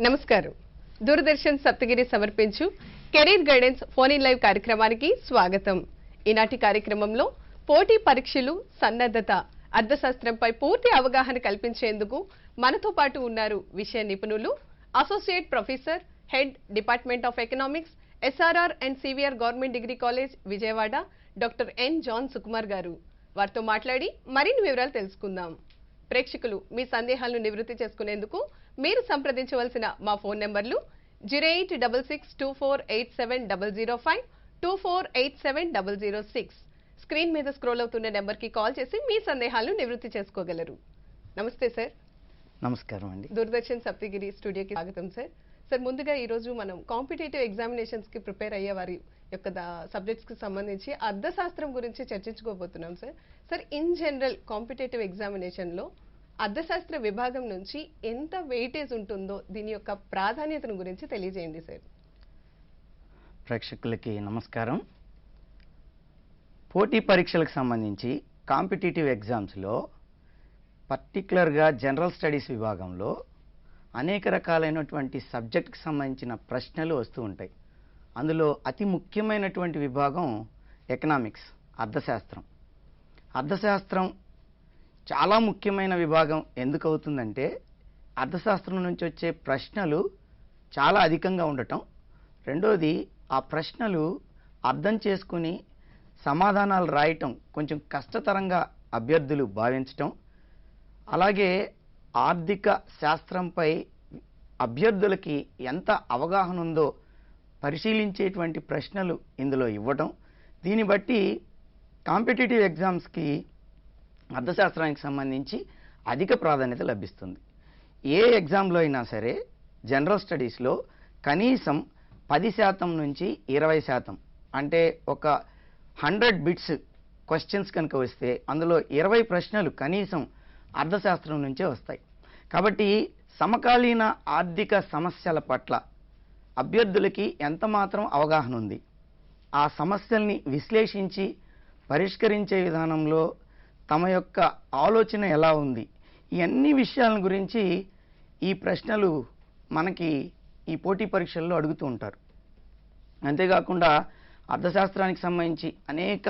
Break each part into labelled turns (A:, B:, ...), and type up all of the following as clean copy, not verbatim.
A: నమస్కారం. దూరదర్శన్ సప్తగిరి సమర్పించు career guidance phone in live కార్యక్రమానికి స్వాగతం. ఈనాటి కార్యక్రమంలో పోటీ పరీక్షలు, సన్నద్ధత, అర్థశాస్త్రంపై పూర్తి అవగాహన కల్పించేందుకు మనతో పాటు ఉన్నారు విషయ నిపుణులు, associate professor, head department of economics, SRR and CVR government degree college Vijayawada, doctor N John Sukumar garu. వారితో మాట్లాడి మరిన్ని వివరాలు తెలుసుకుందాం. ప్రేక్షకులు మీ సందేహాలను నివృత్తి చేసుకునేందుకు మీరు సంప్రదించవలసిన మా ఫోన్ నెంబర్లు 08662487005, 24870006. స్క్రీన్ మీద స్క్రోల్ అవుతున్న నెంబర్కి కాల్ చేసి మీ సందేహాలను నివృత్తి చేసుకోగలరు. నమస్తే సార్.
B: నమస్కారం అండి.
A: దూరదర్శన్ సప్తగిరి స్టూడియోకి స్వాగతం సార్. సార్, ముందుగా ఈరోజు మనం కాంపిటేటివ్ ఎగ్జామినేషన్స్కి ప్రిపేర్ అయ్యే వారి యొక్క సబ్జెక్ట్స్కి సంబంధించి అర్థశాస్త్రం గురించి చర్చించుకోబోతున్నాం sir. Sir, in general competitive ఎగ్జామినేషన్లో అర్థశాస్త్ర విభాగం నుంచి ఎంత వెయిటేజ్ ఉంటుందో దీని యొక్క ప్రాధాన్యతను గురించి తెలియజేయండి సార్.
B: ప్రేక్షకులకి నమస్కారం. పోటీ పరీక్షలకు సంబంధించి కాంపిటేటివ్ ఎగ్జామ్స్లో పర్టికులర్గా జనరల్ స్టడీస్ విభాగంలో అనేక రకాలైనటువంటి సబ్జెక్ట్కి సంబంధించిన ప్రశ్నలు వస్తూ ఉంటాయి. అందులో అతి ముఖ్యమైనటువంటి విభాగం ఎకనామిక్స్, అర్థశాస్త్రం. అర్థశాస్త్రం చాలా ముఖ్యమైన విభాగం ఎందుకు అవుతుందంటే, అర్థశాస్త్రం నుంచి వచ్చే ప్రశ్నలు చాలా అధికంగా ఉండటం, రెండోది ఆ ప్రశ్నలు అర్థం చేసుకుని సమాధానాలు రాయటం కొంచెం కష్టతరంగా అభ్యర్థులు భావించటం, అలాగే ఆర్థిక శాస్త్రంపై అభ్యర్థులకి ఎంత అవగాహన ఉందో పరిశీలించేటువంటి ప్రశ్నలు ఇందులో ఇవ్వటం, దీన్ని బట్టి కాంపిటేటివ్ ఎగ్జామ్స్కి అర్థశాస్త్రానికి సంబంధించి అధిక ప్రాధాన్యత లభిస్తుంది. ఏ ఎగ్జామ్లో అయినా సరే జనరల్ స్టడీస్లో కనీసం 10% నుంచి 20%, అంటే ఒక 100 బిట్స్ క్వశ్చన్స్ కనుక వస్తే అందులో 20 ప్రశ్నలు కనీసం అర్థశాస్త్రం నుంచే వస్తాయి. కాబట్టి సమకాలీన ఆర్థిక సమస్యల పట్ల అభ్యర్థులకి ఎంత మాత్రం అవగాహన ఉంది, ఆ సమస్యల్ని విశ్లేషించి పరిష్కరించే విధానంలో తమ యొక్క ఆలోచన ఎలా ఉంది, ఈ అన్ని విషయాల గురించి ఈ ప్రశ్నలు మనకి ఈ పోటీ పరీక్షల్లో అడుగుతూ ఉంటారు. అంతేకాకుండా అర్థశాస్త్రానికి సంబంధించి అనేక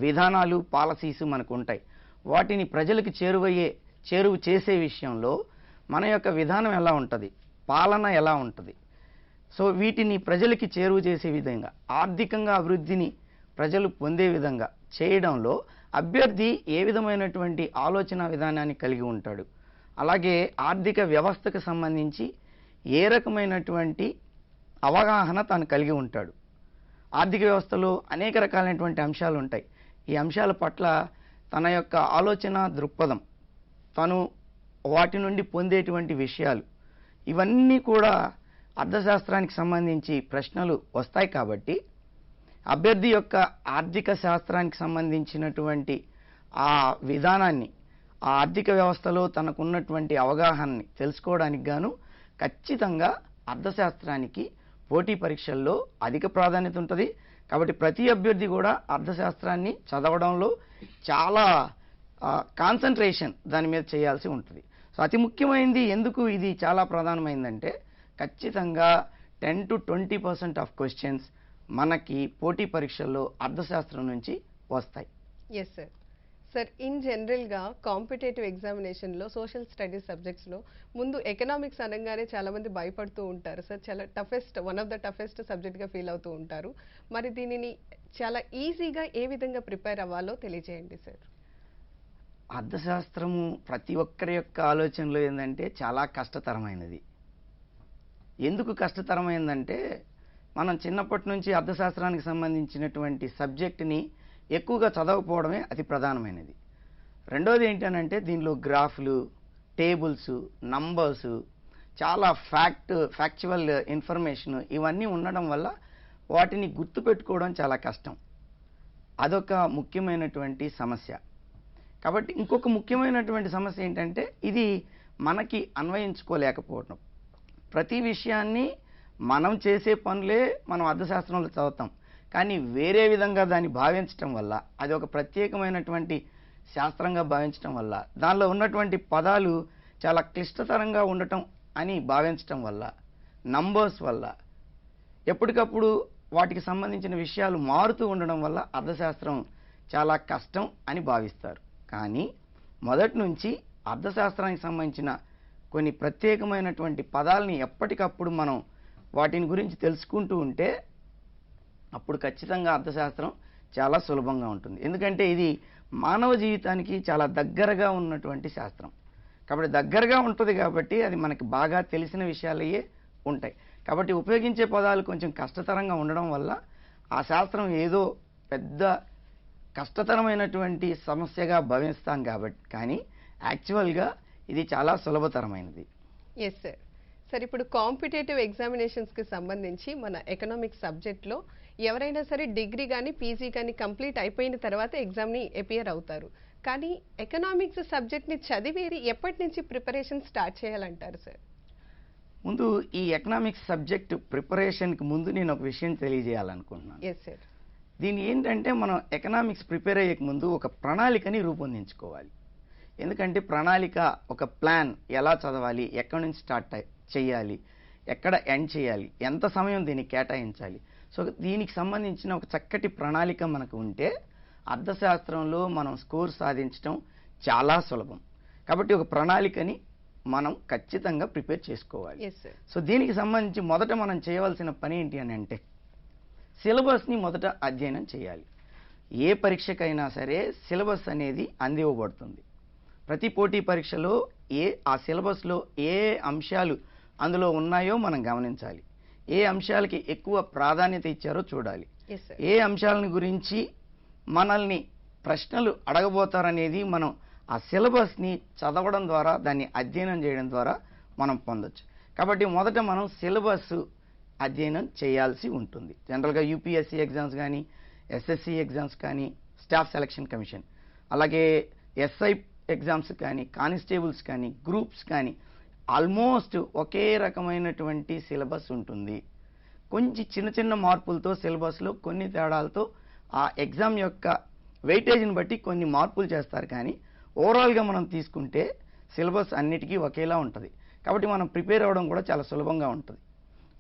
B: విధానాలు, పాలసీస్ మనకు ఉంటాయి. వాటిని ప్రజలకు చేరువ చేసే విషయంలో మన యొక్క విధానం ఎలా ఉంటుంది, పాలన ఎలా ఉంటుంది, సో వీటిని ప్రజలకి చేరువ చేసే విధంగా, ఆర్థికంగా అభివృద్ధిని ప్రజలు పొందే విధంగా చేయడంలో అభ్యర్థి ఏ విధమైనటువంటి ఆలోచన విధానాన్ని కలిగి ఉంటాడు, అలాగే ఆర్థిక వ్యవస్థకు సంబంధించి ఏ రకమైనటువంటి అవగాహన తాను కలిగి ఉంటాడు. ఆర్థిక వ్యవస్థలో అనేక రకాలైనటువంటి అంశాలు ఉంటాయి. ఈ అంశాల పట్ల తన యొక్క ఆలోచన దృక్పథం, తను వాటి నుండి పొందేటువంటి విషయాలు, ఇవన్నీ కూడా అర్థశాస్త్రానికి సంబంధించి ప్రశ్నలు వస్తాయి. కాబట్టి అభ్యర్థి యొక్క ఆర్థిక శాస్త్రానికి సంబంధించినటువంటి ఆ విధానాన్ని, ఆ ఆర్థిక వ్యవస్థలో తనకున్నటువంటి అవగాహనని తెలుసుకోవడానికి గాను ఖచ్చితంగా అర్థశాస్త్రానికి పోటీ పరీక్షల్లో అధిక ప్రాధాన్యత ఉంటుంది. కాబట్టి ప్రతి అభ్యర్థి కూడా అర్థశాస్త్రాన్ని చదవడంలో చాలా కాన్సన్ట్రేషన్ దాని మీద చేయాల్సి ఉంటుంది. సో అతి ముఖ్యమైనది ఎందుకు ఇది చాలా ప్రధానమైందంటే, ఖచ్చితంగా 10 to 20% ఆఫ్ క్వశ్చన్స్ మనకి పోటీ పరీక్షల్లో అర్థశాస్త్రం నుంచి వస్తాయి.
A: Yes sir. సార్, ఇన్ జనరల్గా కాంపిటేటివ్ ఎగ్జామినేషన్లో సోషల్ స్టడీస్ సబ్జెక్ట్స్లో ముందు ఎకనామిక్స్ అనగానే చాలామంది భయపడుతూ ఉంటారు సార్. చాలా వన్ ఆఫ్ ద టఫెస్ట్ సబ్జెక్ట్గా ఫీల్ అవుతూ ఉంటారు. మరి దీనిని చాలా ఈజీగా ఏ విధంగా ప్రిపేర్ అవ్వాలో తెలియజేయండి సార్.
B: అర్థశాస్త్రము ప్రతి ఒక్కరి యొక్క ఆలోచనలో ఏంటంటే చాలా కష్టతరమైనది. ఎందుకు కష్టతరమైందంటే, మనం చిన్నప్పటి నుంచి అర్థశాస్త్రానికి సంబంధించినటువంటి సబ్జెక్ట్ని ఎక్కువగా చదవకపోవడమే అతి ప్రధానమైనది. రెండోది ఏంటనంటే, దీనిలో గ్రాఫ్లు, టేబుల్స్, నంబర్స్, చాలా ఫ్యాక్చువల్ ఇన్ఫర్మేషన్ ఇవన్నీ ఉండడం వల్ల వాటిని గుర్తుపెట్టుకోవడం చాలా కష్టం. అదొక ముఖ్యమైనటువంటి సమస్య. కాబట్టి ఇంకొక ముఖ్యమైనటువంటి సమస్య ఏంటంటే, ఇది మనకి అన్వయించుకోలేకపోవడం. ప్రతి విషయాన్ని మనం చేసే పనులే మనం అర్థశాస్త్రంలో చదువుతాం, కానీ వేరే విధంగా దాన్ని భావించటం వల్ల, అది ఒక ప్రత్యేకమైనటువంటి శాస్త్రంగా భావించటం వల్ల, దానిలో ఉన్నటువంటి పదాలు చాలా క్లిష్టతరంగా ఉండటం అని భావించటం వల్ల నంబర్స్ వల్ల, ఎప్పటికప్పుడు వాటికి సంబంధించిన విషయాలు మారుతూ ఉండడం వల్ల అర్థశాస్త్రం చాలా కష్టం అని భావిస్తారు. కానీ మొదటి నుంచి అర్థశాస్త్రానికి సంబంధించిన కొన్ని ప్రత్యేకమైనటువంటి పదాలని ఎప్పటికప్పుడు మనం వాటిని గురించి తెలుసుకుంటూ ఉంటే అప్పుడు ఖచ్చితంగా అర్థశాస్త్రం చాలా సులభంగా ఉంటుంది. ఎందుకంటే ఇది మానవ జీవితానికి చాలా దగ్గరగా ఉన్నటువంటి శాస్త్రం. కాబట్టి దగ్గరగా ఉంటుంది కాబట్టి అది మనకి బాగా తెలిసిన విషయాలయ్యే ఉంటాయి. కాబట్టి ఉపయోగించే పదాలు కొంచెం కష్టతరంగా ఉండడం వల్ల ఆ శాస్త్రం ఏదో పెద్ద కష్టతరమైనటువంటి సమస్యగా భావిస్తాం కాబట్టి, కానీ యాక్చువల్గా ఇది చాలా సులభతరమైనది.
A: Yes sir. సార్, ఇప్పుడు కాంపిటేటివ్ ఎగ్జామినేషన్స్కి సంబంధించి మన ఎకనామిక్స్ సబ్జెక్ట్లో ఎవరైనా సరే డిగ్రీ కానీ పీజీ కానీ కంప్లీట్ అయిపోయిన తర్వాత ఎగ్జామ్ని అపియర్ అవుతారు. కానీ ఎకనామిక్స్ సబ్జెక్ట్ని చదివేది ఎప్పటి నుంచి ప్రిపరేషన్ స్టార్ట్ చేయాలంటారు సార్?
B: ముందు ఈ ఎకనామిక్స్ సబ్జెక్ట్ ప్రిపరేషన్కి ముందు నేను ఒక విషయం తెలియజేయాలనుకుంటున్నాను.
A: Yes sir.
B: దీని ఏంటంటే మనం ఎకనామిక్స్ ప్రిపేర్ అయ్యే ముందు ఒక ప్రణాళికని రూపొందించుకోవాలి. ఎందుకంటే ప్రణాళిక, ఒక ప్లాన్, ఎలా చదవాలి, ఎక్కడి నుంచి స్టార్ట్ చేయాలి, ఎక్కడ ఎండ్ చేయాలి, ఎంత సమయం దీనికి కేటాయించాలి. సో దీనికి సంబంధించిన ఒక చక్కటి ప్రణాళిక మనకు ఉంటే అర్థశాస్త్రంలో మనం స్కోర్ సాధించడం చాలా సులభం. కాబట్టి ఒక ప్రణాళికని మనం ఖచ్చితంగా ప్రిపేర్ చేసుకోవాలి. సో దీనికి సంబంధించి మొదట మనం చేయవలసిన పని ఏంటి అని అంటే సిలబస్ని మొదట అధ్యయనం చేయాలి. ఏ పరీక్షకైనా సరే సిలబస్ అనేది అందివ్వబడుతుంది. ప్రతి పోటీ పరీక్షలో ఆ సిలబస్లో ఏ అంశాలు అందులో ఉన్నాయో మనం గమనించాలి. ఏ అంశాలకి ఎక్కువ ప్రాధాన్యత ఇచ్చారో చూడాలి. ఏ అంశాలను గురించి మనల్ని ప్రశ్నలు అడగబోతారనేది మనం ఆ సిలబస్ని చదవడం ద్వారా, దాన్ని అధ్యయనం చేయడం ద్వారా మనం పొందొచ్చు. కాబట్టి మొదట మనం సిలబస్ అధ్యయనం చేయాల్సి ఉంటుంది. జనరల్గా యూపీఎస్సీ ఎగ్జామ్స్ కానీ, ఎస్ఎస్సి ఎగ్జామ్స్ కానీ, స్టాఫ్ సెలక్షన్ కమిషన్, అలాగే ఎస్ఐ ఎగ్జామ్స్ కానీ, కానిస్టేబుల్స్ కానీ, గ్రూప్స్ కానీ ఆల్మోస్ట్ ఒకే రకమైనటువంటి సిలబస్ ఉంటుంది. కొంచెం చిన్న చిన్న మార్పులతో సిలబస్లో కొన్ని తేడాలతో ఆ ఎగ్జామ్ యొక్క వెయిటేజ్ని బట్టి కొన్ని మార్పులు చేస్తారు. కానీ ఓవరాల్గా మనం తీసుకుంటే సిలబస్ అన్నిటికీ ఒకేలా ఉంటుంది. కాబట్టి మనం ప్రిపేర్ అవ్వడం కూడా చాలా సులభంగా ఉంటుంది.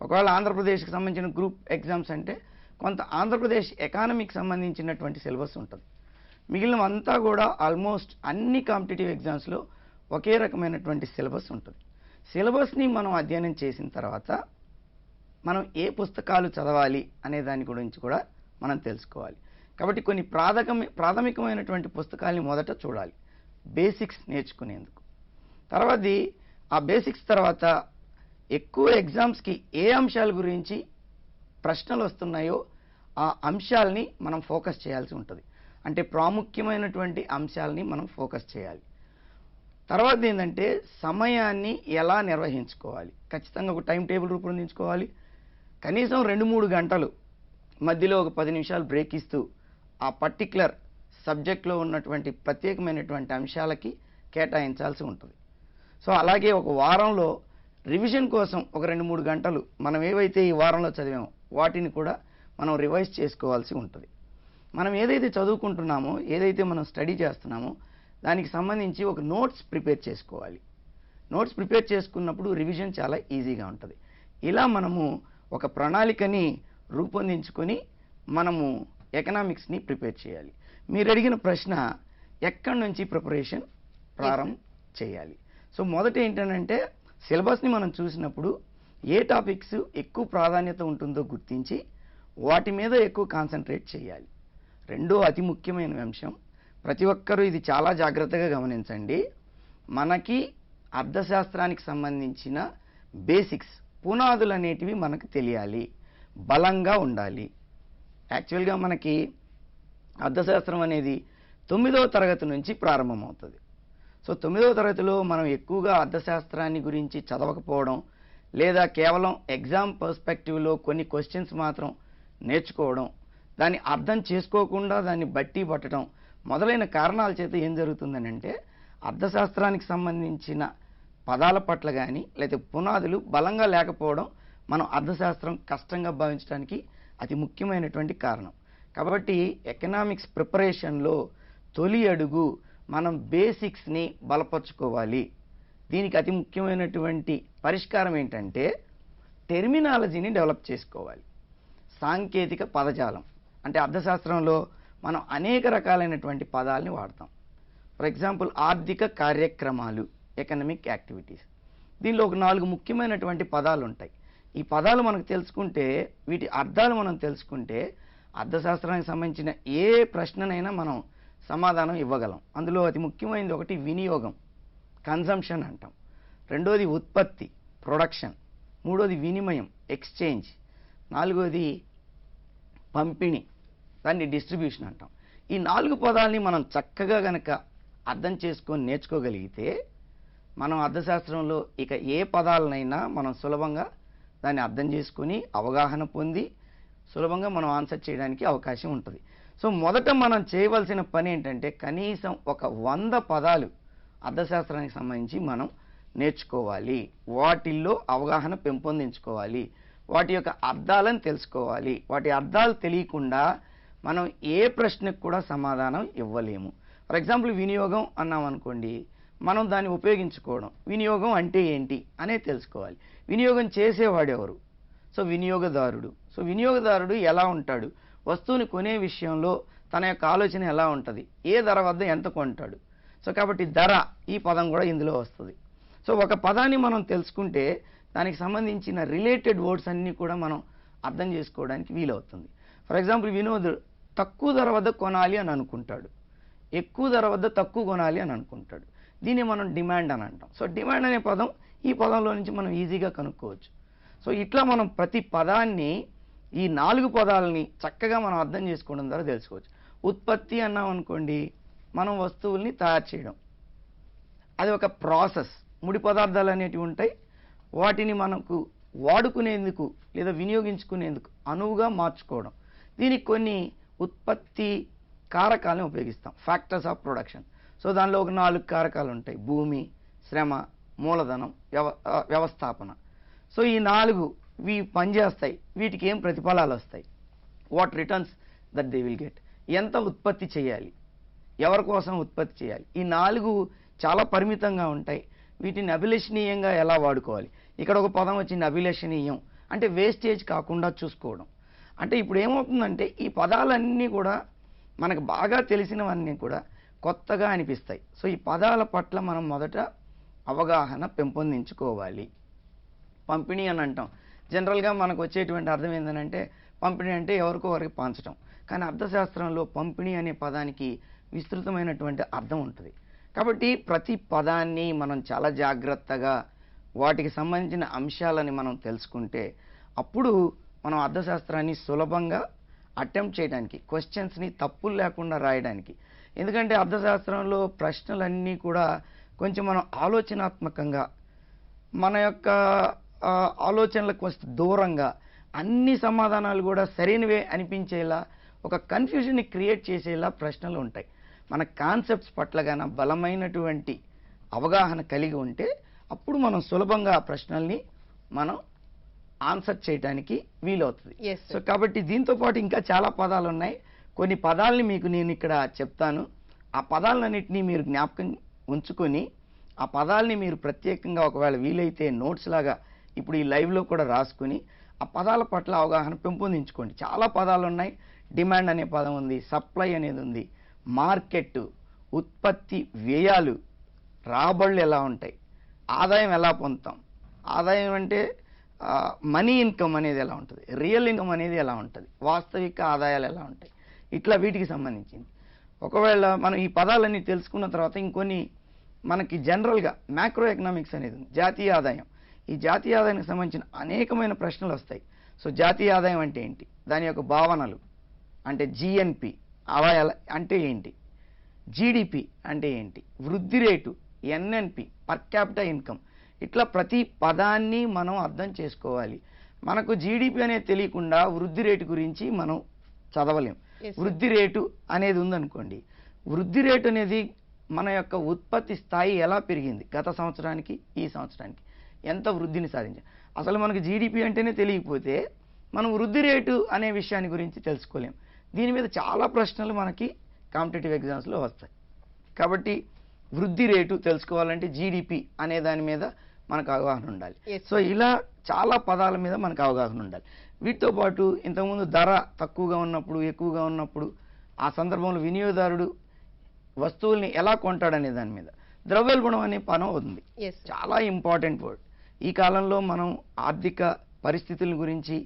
B: ఒకవేళ ఆంధ్రప్రదేశ్కి సంబంధించిన గ్రూప్ ఎగ్జామ్స్ అంటే కొంత ఆంధ్రప్రదేశ్ ఎకానమీకి సంబంధించినటువంటి సిలబస్ ఉంటుంది. మిగిలినవంతా కూడా ఆల్మోస్ట్ అన్ని కాంపిటేటివ్ ఎగ్జామ్స్లో ఒకే రకమైనటువంటి సిలబస్ ఉంటుంది. సిలబస్ని మనం అధ్యయనం చేసిన తర్వాత మనం ఏ పుస్తకాలు చదవాలి అనే దాని గురించి కూడా మనం తెలుసుకోవాలి. కాబట్టి కొన్ని ప్రాథమికమైనటువంటి పుస్తకాలని మొదట చూడాలి, బేసిక్స్ నేర్చుకునేందుకు. తర్వాతది ఆ బేసిక్స్ తర్వాత ఎక్కువ ఎగ్జామ్స్కి ఏ అంశాల గురించి ప్రశ్నలు వస్తున్నాయో ఆ అంశాలని మనం ఫోకస్ చేయాల్సి ఉంటుంది. అంటే ప్రాముఖ్యమైనటువంటి అంశాలని మనం ఫోకస్ చేయాలి. తర్వాత ఏంటంటే సమయాన్ని ఎలా నిర్వహించుకోవాలి. ఖచ్చితంగా ఒక టైం టేబుల్ రూపొందించుకోవాలి. కనీసం 2-3 గంటలు మధ్యలో ఒక 10 నిమిషాలు బ్రేక్ ఇస్తూ ఆ పర్టిక్యులర్ సబ్జెక్ట్లో ఉన్నటువంటి ప్రత్యేకమైనటువంటి అంశాలకి కేటాయించాల్సి ఉంటుంది. సో అలాగే ఒక వారంలో రివిజన్ కోసం ఒక 2-3 గంటలు మనం ఏవైతే ఈ వారంలో చదివామో వాటిని కూడా మనం రివైజ్ చేసుకోవాల్సి ఉంటుంది. మనం ఏదైతే చదువుకుంటున్నామో, ఏదైతే మనం స్టడీ చేస్తున్నామో దానికి సంబంధించి ఒక నోట్స్ ప్రిపేర్ చేసుకోవాలి. నోట్స్ ప్రిపేర్ చేసుకున్నప్పుడు రివిజన్ చాలా ఈజీగా ఉంటుంది. ఇలా మనము ఒక ప్రణాళికని రూపొందించుకొని మనము ఎకనామిక్స్ని ప్రిపేర్ చేయాలి. మీరు అడిగిన ప్రశ్న ఎక్కడి నుంచి ప్రిపరేషన్ ప్రారంభం చేయాలి. సో మొదట ఏంటంటే సిలబస్ని మనం చూసినప్పుడు ఏ టాపిక్స్ ఎక్కువ ప్రాధాన్యత ఉంటుందో గుర్తించి వాటి మీద ఎక్కువ కాన్సన్ట్రేట్ చేయాలి. రెండో అతి ముఖ్యమైన అంశం, ప్రతి ఒక్కరూ ఇది చాలా జాగ్రత్తగా గమనించండి. మనకి అర్థశాస్త్రానికి సంబంధించిన బేసిక్స్, పునాదులు అనేటివి మనకు తెలియాలి, బలంగా ఉండాలి. యాక్చువల్గా మనకి అర్థశాస్త్రం అనేది 9వ తరగతి నుంచి ప్రారంభమవుతుంది. సో 9వ తరగతిలో మనం ఎక్కువగా అర్థశాస్త్రాన్ని గురించి చదవకపోవడం, లేదా కేవలం ఎగ్జామ్ పర్స్పెక్టివ్లో కొన్ని క్వశ్చన్స్ మాత్రం నేర్చుకోవడం, దాన్ని అర్థం చేసుకోకుండా దాన్ని బట్టి పట్టడం మొదలైన కారణాల చేత ఏం జరుగుతుందని అంటే అర్థశాస్త్రానికి సంబంధించిన పదాల పట్ల కానీ లేదా పునాదులు బలంగా లేకపోవడం మనం అర్థశాస్త్రం కష్టంగా భావించడానికి అతి ముఖ్యమైనటువంటి కారణం. కాబట్టి ఎకనామిక్స్ ప్రిపరేషన్లో తొలి అడుగు మనం బేసిక్స్ని బలపరుచుకోవాలి. దీనికి అతి ముఖ్యమైనటువంటి పరిష్కారం ఏంటంటే టెర్మినాలజీని డెవలప్ చేసుకోవాలి. సాంకేతిక పదజాలం అంటే అర్థశాస్త్రంలో మనం అనేక రకాలైనటువంటి పదాలని వాడతాం. ఫర్ ఎగ్జాంపుల్ ఆర్థిక కార్యక్రమాలు, ఎకనమిక్ యాక్టివిటీస్. దీనిలో ఒక 4 ముఖ్యమైనటువంటి పదాలు ఉంటాయి. ఈ పదాలు మనకు తెలుసుకుంటే, వీటి అర్థాలు మనం తెలుసుకుంటే అర్థశాస్త్రానికి సంబంధించిన ఏ ప్రశ్ననైనా మనం సమాధానం ఇవ్వగలం. అందులో అతి ముఖ్యమైనది ఒకటి వినియోగం, కన్జంప్షన్ అంటాం. రెండోది ఉత్పత్తి, ప్రొడక్షన్. మూడోది వినిమయం, ఎక్స్చేంజ్. నాలుగోది పంపిణీ, దాన్ని డిస్ట్రిబ్యూషన్ అంటాం. ఈ 4 పదాలని మనం చక్కగా గనక అర్థం చేసుకొని నేర్చుకోగలిగితే మనం అర్థశాస్త్రంలో ఇక ఏ పదాలనైనా మనం సులభంగా దాన్ని అర్థం చేసుకొని అవగాహన పొంది సులభంగా మనం ఆన్సర్ చేయడానికి అవకాశం ఉంటుంది. సో మొదట మనం చేయవలసిన పని ఏంటంటే కనీసం ఒక 100 పదాలు అర్థశాస్త్రానికి సంబంధించి మనం నేర్చుకోవాలి. వాటిల్లో అవగాహన పెంపొందించుకోవాలి. వాటి యొక్క అర్థాలను తెలుసుకోవాలి. వాటి అర్థాలు తెలియకుండా మనం ఏ ప్రశ్నకు కూడా సమాధానం ఇవ్వలేము. ఫర్ ఎగ్జాంపుల్ వినియోగం అన్నాం అనుకోండి, మనం దాన్ని ఉపయోగించుకోవడం, వినియోగం అంటే ఏంటి అనేది తెలుసుకోవాలి. వినియోగం చేసేవాడెవరు? సో వినియోగదారుడు. సో వినియోగదారుడు ఎలా ఉంటాడు? వస్తువుని కొనే విషయంలో తన యొక్క ఆలోచన ఎలా ఉంటుంది? ఏ ధర వద్ద ఎంత కొంటాడు? సో కాబట్టి ధర ఈ పదం కూడా ఇందులో వస్తుంది. సో ఒక పదాన్ని మనం తెలుసుకుంటే దానికి సంబంధించిన రిలేటెడ్ వర్డ్స్ అన్నీ కూడా మనం అర్థం చేసుకోవడానికి వీలవుతుంది. ఫర్ ఎగ్జాంపుల్ వినోద్ తక్కువ ధర వద్ద కొనాలి అని అనుకుంటాడు, ఎక్కువ ధర వద్ద తక్కువ కొనాలి అని అనుకుంటాడు. దీన్ని మనం డిమాండ్ అని అంటాం. సో డిమాండ్ అనే పదం ఈ పదంలో నుంచి మనం ఈజీగా కనుక్కోవచ్చు. సో ఇట్లా మనం ప్రతి పదాన్ని ఈ 4 పదాలని చక్కగా మనం అర్థం చేసుకోవడం ద్వారా తెలుసుకోవచ్చు. ఉత్పత్తి అన్నాం అనుకోండి, మనం వస్తువుల్ని తయారు చేయడం, అది ఒక ప్రాసెస్. ముడి పదార్థాలు అనేటివి ఉంటాయి, వాటిని మనకు వాడుకునేందుకు లేదా వినియోగించుకునేందుకు అనువుగా మార్చుకోవడం. దీనికి కొన్ని ఉత్పత్తి కారకాలను ఉపయోగిస్తాం, ఫ్యాక్టర్స్ ఆఫ్ ప్రొడక్షన్. సో దానిలో ఒక 4 కారకాలు ఉంటాయి: భూమి, శ్రమ, మూలధనం, వ్యవస్థాపన. సో ఈ 4 పనిచేస్తాయి. వీటికి ఏం ప్రతిఫలాలు వస్తాయి? What returns that they will get. ఎంత ఉత్పత్తి చేయాలి, ఎవరి కోసం ఉత్పత్తి చేయాలి. ఈ 4 చాలా పరిమితంగా ఉంటాయి. వీటిని అభిలషణీయంగా ఎలా వాడుకోవాలి. ఇక్కడ ఒక పదం వచ్చింది, అభిలషణీయం అంటే వేస్టేజ్ కాకుండా చూసుకోవడం. అంటే ఇప్పుడు ఏమవుతుందంటే ఈ పదాలన్నీ కూడా మనకు బాగా తెలిసినవన్నీ కూడా కొత్తగా అనిపిస్తాయి. సో ఈ పదాల పట్ల మనం మొదట అవగాహన పెంపొందించుకోవాలి. పంపిణీ అని అంటాం. జనరల్గా మనకు వచ్చేటువంటి అర్థం ఏంటంటే పంపిణీ అంటే ఎవరికో వరకు పంచడం. కానీ అర్థశాస్త్రంలో పంపిణీ అనే పదానికి విస్తృతమైనటువంటి అర్థం ఉంటుంది. కాబట్టి ప్రతి పదాన్ని మనం చాలా జాగ్రత్తగా వాటికి సంబంధించిన అంశాలని మనం తెలుసుకుంటే అప్పుడు మనం అర్థశాస్త్రాన్ని సులభంగా అటెంప్ట్ చేయడానికి, క్వశ్చన్స్ని తప్పులు లేకుండా రాయడానికి. ఎందుకంటే అర్థశాస్త్రంలో ప్రశ్నలన్నీ కూడా కొంచెం మనం ఆలోచనాత్మకంగా మన యొక్క ఆలోచనలకు కొంచెం దూరంగా అన్ని సమాధానాలు కూడా సరైనవే అనిపించేలా ఒక కన్ఫ్యూజన్ని క్రియేట్ చేసేలా ప్రశ్నలు ఉంటాయి. మన కాన్సెప్ట్స్ పట్ల గాన బలమైనటువంటి అవగాహన కలిగి ఉంటే అప్పుడు మనం సులభంగా ఆ ప్రశ్నల్ని మనం ఆన్సర్ చేయడానికి వీలవుతుంది. సో కాబట్టి దీంతో పాటు ఇంకా చాలా పదాలు ఉన్నాయి. కొన్ని పదాలని మీకు నేను ఇక్కడ చెప్తాను. ఆ పదాలన్నింటినీ మీరు జ్ఞాపకం ఉంచుకొని ఆ పదాలని మీరు ప్రత్యేకంగా ఒకవేళ వీలైతే నోట్స్ లాగా ఇప్పుడు ఈ లైవ్లో కూడా రాసుకుని ఆ పదాల పట్ల అవగాహన పెంపొందించుకోండి. చాలా పదాలు ఉన్నాయి. డిమాండ్ అనే పదం ఉంది, సప్లై అనేది ఉంది, మార్కెట్, ఉత్పత్తి, వ్యయాలు, రాబడులు ఎలా ఉంటాయి, ఆదాయం ఎలా పొందుతాం, ఆదాయం అంటే మనీ ఇన్కమ్ అనేది ఎలా ఉంటుంది, రియల్ ఇన్కమ్ అనేది ఎలా ఉంటుంది, వాస్తవిక ఆదాయాలు ఎలా ఉంటాయి, ఇట్లా వీటికి సంబంధించింది. ఒకవేళ మనం ఈ పదాలన్నీ తెలుసుకున్న తర్వాత ఇంకొన్ని మనకి జనరల్గా మ్యాక్రో ఎకనామిక్స్ అనేది ఉంది, జాతీయ ఆదాయం. ఈ జాతీయ ఆదాయానికి సంబంధించిన అనేకమైన ప్రశ్నలు వస్తాయి. సో జాతీయ ఆదాయం అంటే ఏంటి, దాని యొక్క భావనలు అంటే జిఎన్పి ఆదాయాల అంటే ఏంటి, జీడిపి అంటే ఏంటి, వృద్ధి rate NNP per capital income, ఇట్లా ప్రతి పదాన్ని మనం అర్థం చేసుకోవాలి. మనకు జీడిపి అనేది తెలియకుండా వృద్ధి రేటు గురించి మనం చదవలేం. వృద్ధి రేటు అనేది ఉందనుకోండి, వృద్ధి రేటు అనేది మన యొక్క ఉత్పత్తి స్థాయి ఎలా పెరిగింది గత సంవత్సరానికి ఈ సంవత్సరానికి, ఎంత వృద్ధిని సాధించాం. అసలు మనకు జీడిపి అంటేనే తెలియకపోతే మనం వృద్ధి రేటు అనే విషయాన్ని గురించి తెలుసుకోలేం. దీని మీద చాలా ప్రశ్నలు మనకి కాంపిటేటివ్ ఎగ్జామ్స్లో వస్తాయి. కాబట్టి వృద్ధి రేటు తెలుసుకోవాలంటే జీడిపి అనే దాని మీద మనకు అవగాహన ఉండాలి.
A: Yes,
B: సో ఇలా చాలా పదాల మీద మనకు అవగాహన ఉండాలి. వీటితో పాటు ఇంతకుముందు ధర తక్కువగా ఉన్నప్పుడు, ఎక్కువగా ఉన్నప్పుడు ఆ సందర్భంలో వినియోగదారుడు వస్తువుల్ని ఎలా కొంటాడనే దాని మీద ద్రవ్యోల్బణం అనే పదం ఉంది.
A: yes, sir.
B: చాలా ఇంపార్టెంట్ వర్డ్. ఈ కాలంలో మనం ఆర్థిక పరిస్థితుల గురించి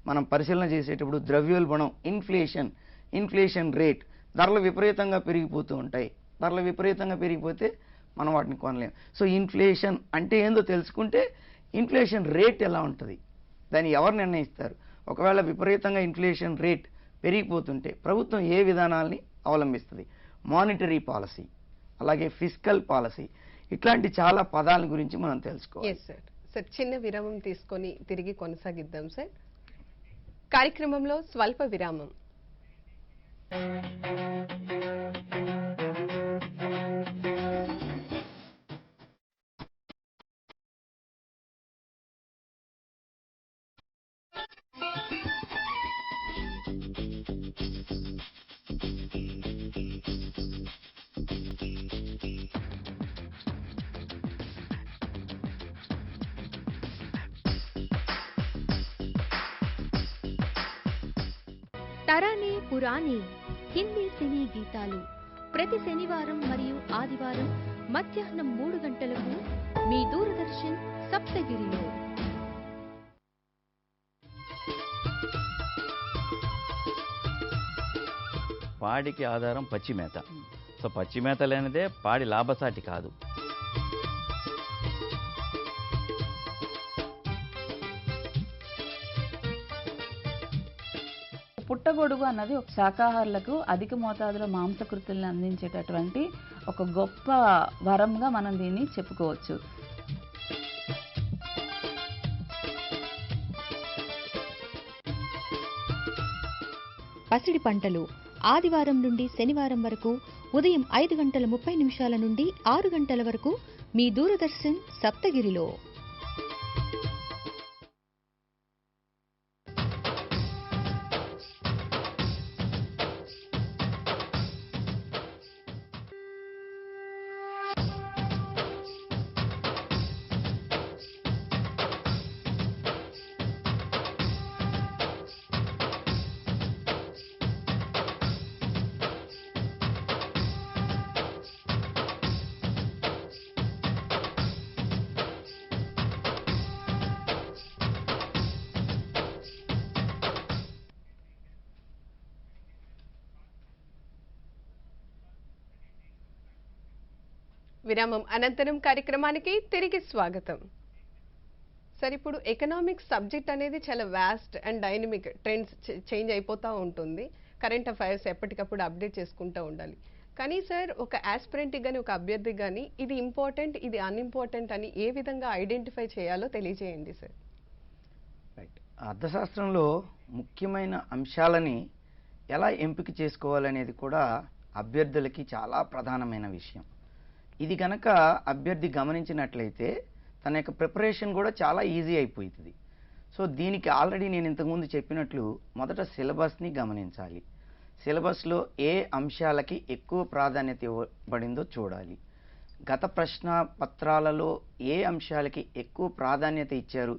B: మనం పరిశీలన చేసేటప్పుడు ద్రవ్యోల్బణం, ఇన్ఫ్లేషన్ రేట్, ధరలు విపరీతంగా పెరిగిపోతూ ఉంటాయి. ధరలు విపరీతంగా పెరిగిపోతే మనం వాటిని కొనలేం. సో ఇన్ఫ్లేషన్ అంటే ఏందో తెలుసుకుంటే ఇన్ఫ్లేషన్ రేట్ ఎలా ఉంటుంది, దాన్ని ఎవరు నిర్ణయిస్తారు, ఒకవేళ విపరీతంగా ఇన్ఫ్లేషన్ రేట్ పెరిగిపోతుంటే ప్రభుత్వం ఏ విధానాల్ని అవలంబిస్తుంది, మానిటరీ పాలసీ, అలాగే ఫిస్కల్ పాలసీ, ఇట్లాంటి చాలా పదాల గురించి మనం తెలుసుకోవాలి.
A: Yes sir. సార్ చిన్న విరామం తీసుకొని తిరిగి కొనసాగిద్దాం సార్. కార్యక్రమంలో స్వల్ప విరామం.
C: తరానే పురాణే హిందీ సినీ గీతాలు ప్రతి శనివారం మరియు ఆదివారం మధ్యాహ్నం 3 గంటలకు మీ దూరదర్శన్ సప్తగిరిలో.
D: పాడికి ఆధారం పచ్చిమేత. సో పచ్చిమేత లేనిదే పాడి లాభసాటి కాదు.
E: పుట్టగొడుగు అన్నది ఒక శాకాహారులకు అధిక మోతాదులో మాంసకృతుల్ని అందించేటటువంటి ఒక గొప్ప వరంగా మనం దీన్ని చెప్పుకోవచ్చు.
C: పసిడి పంటలు ఆదివారం నుండి శనివారం వరకు ఉదయం 5:30 నుండి 6 గంటల వరకు మీ దూరదర్శన్ సప్తగిరిలో.
A: విరామం అనంతరం కార్యక్రమానికి తిరిగి స్వాగతం. సార్ ఇప్పుడు ఎకనామిక్స్ సబ్జెక్ట్ అనేది చాలా vast and dynamic, trends change అయిపోతూ ఉంటుంది. కరెంట్ అఫైర్స్ ఎప్పటికప్పుడు అప్డేట్ చేసుకుంటూ ఉండాలి. కానీ సార్ ఒక ఆస్పిరెంట్కి కానీ ఒక అభ్యర్థికి కానీ ఇది ఇంపార్టెంట్, ఇది అన్ఇంపార్టెంట్ అని ఏ విధంగా ఐడెంటిఫై చేయాలో తెలియజేయండి సార్.
B: రైట్. అర్థశాస్త్రంలో ముఖ్యమైన అంశాలని ఎలా ఎంపిక చేసుకోవాలనేది కూడా అభ్యర్థులకి చాలా ప్రధానమైన విషయం. ఇది కనుక అభ్యర్థి గమనించినట్లయితే తన యొక్క ప్రిపరేషన్ కూడా చాలా ఈజీ అయిపోతుంది. సో దీనికి ఆల్రెడీ నేను ఇంతకుముందు చెప్పినట్లు మొదట సిలబస్ని గమనించాలి. సిలబస్లో ఏ అంశాలకి ఎక్కువ ప్రాధాన్యత ఇవ్వబడిందో చూడాలి. గత ప్రశ్న పత్రాలలో ఏ అంశాలకి ఎక్కువ ప్రాధాన్యత ఇచ్చారు,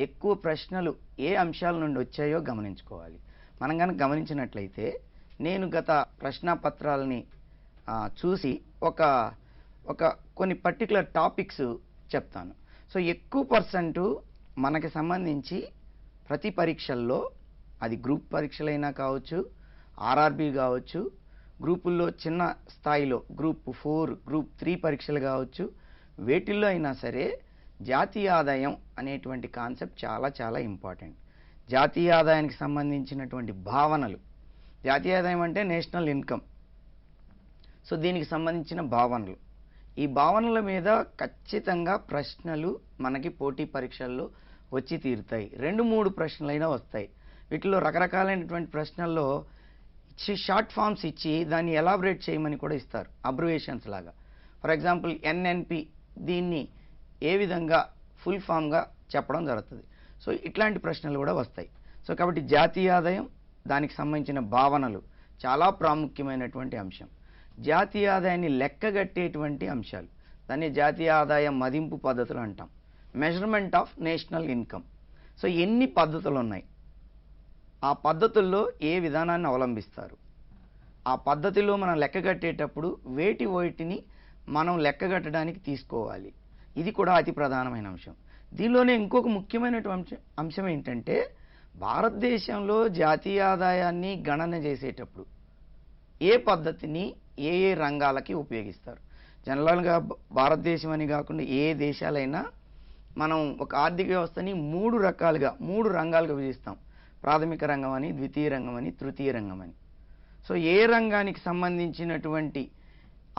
B: ఎక్కువ ప్రశ్నలు ఏ అంశాల నుండి వచ్చాయో గమనించుకోవాలి. మనం కనుక గమనించినట్లయితే నేను గత ప్రశ్నాపత్రాలని చూసి ఒక కొన్ని పర్టికులర్ టాపిక్స్ చెప్తాను. సో ఎక్కువ పర్సెంట్ మనకి సంబంధించి ప్రతి పరీక్షల్లో, అది గ్రూప్ పరీక్షలైనా కావచ్చు, ఆర్ఆర్బి కావచ్చు, గ్రూపుల్లో చిన్న స్థాయిలో గ్రూప్ 4, గ్రూప్ 3 పరీక్షలు కావచ్చు, వేటిల్లో అయినా సరే జాతీయ ఆదాయం అనేటువంటి కాన్సెప్ట్ చాలా చాలా ఇంపార్టెంట్. జాతీయ ఆదాయానికి సంబంధించినటువంటి భావనలు, జాతీయ ఆదాయం అంటే నేషనల్ ఇన్కమ్. సో దీనికి సంబంధించిన భావనలు, ఈ భావనల మీద ఖచ్చితంగా ప్రశ్నలు మనకి పోటీ పరీక్షల్లో వచ్చి తీరుతాయి. 2-3 ప్రశ్నలైనా వస్తాయి. వీటిలో రకరకాలైనటువంటి ప్రశ్నల్లో షార్ట్ ఫామ్స్ ఇచ్చి దాన్ని ఎలాబరేట్ చేయమని కూడా ఇస్తారు, అబ్రివేషన్స్ లాగా. ఫర్ ఎగ్జాంపుల్ ఎన్ఎన్పి, దీన్ని ఏ విధంగా ఫుల్ ఫామ్గా చెప్పడం జరుగుతుంది. సో ఇట్లాంటి ప్రశ్నలు కూడా వస్తాయి. సో కాబట్టి జాతీయ ఆదాయం, దానికి సంబంధించిన భావనలు చాలా ప్రాముఖ్యమైనటువంటి అంశం. జాతీయ ఆదాయాన్ని లెక్కగట్టేటువంటి అంశాలు, దాన్ని జాతీయ ఆదాయ మదింపు పద్ధతులు అంటాం. Measurement of national income. So ఎన్ని పద్ధతులు ఉన్నాయి, ఆ పద్ధతుల్లో ఏ విధానాన్ని అవలంబిస్తారు, ఆ పద్ధతిలో మనం లెక్కగట్టేటప్పుడు వేటిని మనం లెక్కగట్టడానికి తీసుకోవాలి, ఇది కూడా అతి ప్రధానమైన అంశం. దీనిలోనే ఇంకొక ముఖ్యమైనటువంటి అంశం ఏంటంటే భారతదేశంలో జాతీయ ఆదాయాన్ని గణన చేసేటప్పుడు ఏ పద్ధతిని ఏ ఏ రంగాలకి ఉపయోగిస్తారు. జనరల్గా భారతదేశం అని కాకుండా ఏ దేశాలైనా మనం ఒక ఆర్థిక వ్యవస్థని మూడు రంగాలుగా విభజిస్తాం. ప్రాథమిక రంగం అని, ద్వితీయ రంగం అని, తృతీయ రంగం అని. సో ఏ రంగానికి సంబంధించినటువంటి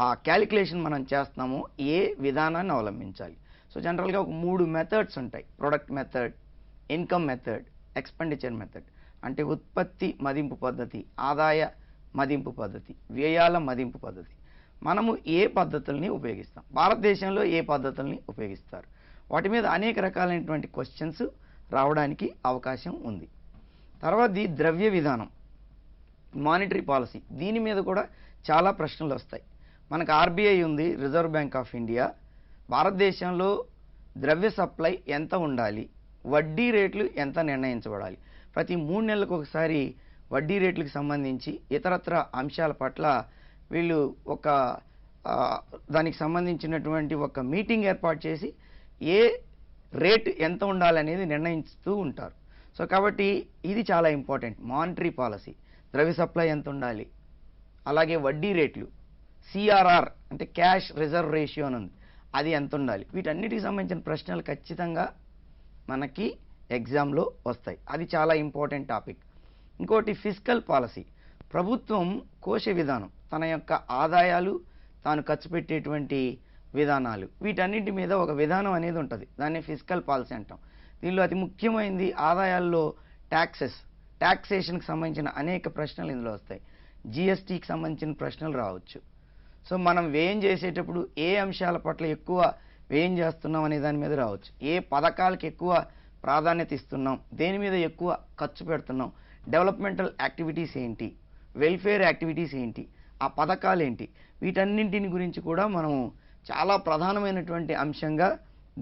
B: ఆ క్యాలిక్యులేషన్ మనం చేస్తున్నామో ఏ విధానాన్ని అవలంబించాలి. సో జనరల్గా ఒక 3 మెథడ్స్ ఉంటాయి. Product method, income method, expenditure method. అంటే ఉత్పత్తి మదింపు పద్ధతి, ఆదాయ మదింపు పద్ధతి, వ్యయాల మదింపు పద్ధతి. మనము ఏ పద్ధతుల్ని ఉపయోగిస్తాం, భారతదేశంలో ఏ పద్ధతుల్ని ఉపయోగిస్తారు, వాటి మీద అనేక రకాలైనటువంటి క్వశ్చన్స్ రావడానికి అవకాశం ఉంది. తర్వాతది ద్రవ్య విధానం, మానిటరీ పాలసీ. దీని మీద కూడా చాలా ప్రశ్నలు వస్తాయి. మనకు ఆర్బీఐ ఉంది, రిజర్వ్ బ్యాంక్ ఆఫ్ ఇండియా. భారతదేశంలో ద్రవ్య సప్లై ఎంత ఉండాలి, వడ్డీ రేట్లు ఎంత నిర్ణయించబడాలి, ప్రతి 3 నెలలకు ఒకసారి వడ్డీ రేట్లకు సంబంధించి ఇతరత్ర అంశాల పట్ల వీళ్ళు దానికి సంబంధించినటువంటి ఒక మీటింగ్ ఏర్పాటు చేసి ఏ రేట్ ఎంత ఉండాలనేది నిర్ణయిస్తూ ఉంటారు. సో కాబట్టి ఇది చాలా ఇంపార్టెంట్. మానిటరీ పాలసీ, ద్రవ్య సప్లై ఎంత ఉండాలి, అలాగే వడ్డీ రేట్లు, సిఆర్ఆర్ అంటే క్యాష్ రిజర్వ్ రేషియో అని ఉంది, అది ఎంత ఉండాలి. వీటన్నిటికి సంబంధించిన ప్రశ్నలు ఖచ్చితంగా మనకి ఎగ్జామ్లో వస్తాయి. అది చాలా ఇంపార్టెంట్ టాపిక్. ఇంకోటి ఫిస్కల్ పాలసీ, ప్రభుత్వం కోశ విధానం, తన యొక్క ఆదాయాలు తాను ఖర్చు పెట్టేటువంటి విధానాలు, వీటన్నిటి మీద ఒక విధానం అనేది ఉంటుంది. దాన్ని ఫిస్కల్ పాలసీ అంటాం. దీనిలో అతి ముఖ్యమైనది ఆదాయాల్లో ట్యాక్సేషన్కి సంబంధించిన అనేక ప్రశ్నలు ఇందులో వస్తాయి. జిఎస్టీకి సంబంధించిన ప్రశ్నలు రావచ్చు. సో మనం వ్యయం చేసేటప్పుడు ఏ అంశాల పట్ల ఎక్కువ వ్యయం చేస్తున్నాం అనే దాని మీద రావచ్చు. ఏ పథకాలకు ఎక్కువ ప్రాధాన్యత ఇస్తున్నాం, దేని మీద ఎక్కువ ఖర్చు పెడుతున్నాం, డెవలప్మెంటల్ యాక్టివిటీస్ ఏంటి, వెల్ఫేర్ యాక్టివిటీస్ ఏంటి, ఆ పథకాలు ఏంటి, వీటన్నింటిని గురించి కూడా మనం చాలా ప్రధానమైనటువంటి అంశంగా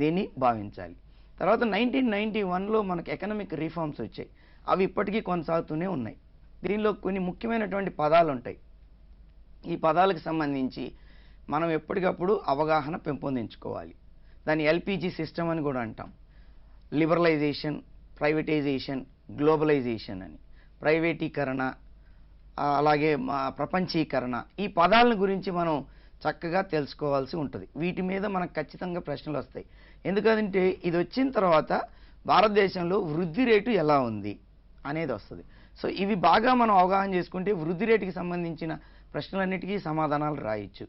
B: దీన్ని భావించాలి. తర్వాత 1991లో మనకు ఎకనామిక్ రిఫార్మ్స్ వచ్చాయి. అవి ఇప్పటికీ కొనసాగుతూనే ఉన్నాయి. దీనిలో కొన్ని ముఖ్యమైనటువంటి పదాలు ఉంటాయి. ఈ పదాలకు సంబంధించి మనం ఎప్పటికప్పుడు అవగాహన పెంపొందించుకోవాలి. దాన్ని ఎల్పిజి సిస్టమ్ అని కూడా అంటాం. లిబరలైజేషన్, ప్రైవేటైజేషన్, గ్లోబలైజేషన్ అని, ప్రైవేటీకరణ, అలాగే ప్రపంచీకరణ, ఈ పదాల గురించి మనం చక్కగా తెలుసుకోవాల్సి ఉంటుంది. వీటి మీద మనకు ఖచ్చితంగా ప్రశ్నలు వస్తాయి. ఎందుకంటే ఇది వచ్చిన తర్వాత భారతదేశంలో వృద్ధి రేటు ఎలా ఉంది అనేది వస్తుంది. సో ఇవి బాగా మనం అవగాహన చేసుకుంటే వృద్ధి రేటుకి సంబంధించిన ప్రశ్నలన్నిటికీ సమాధానాలు రాయొచ్చు.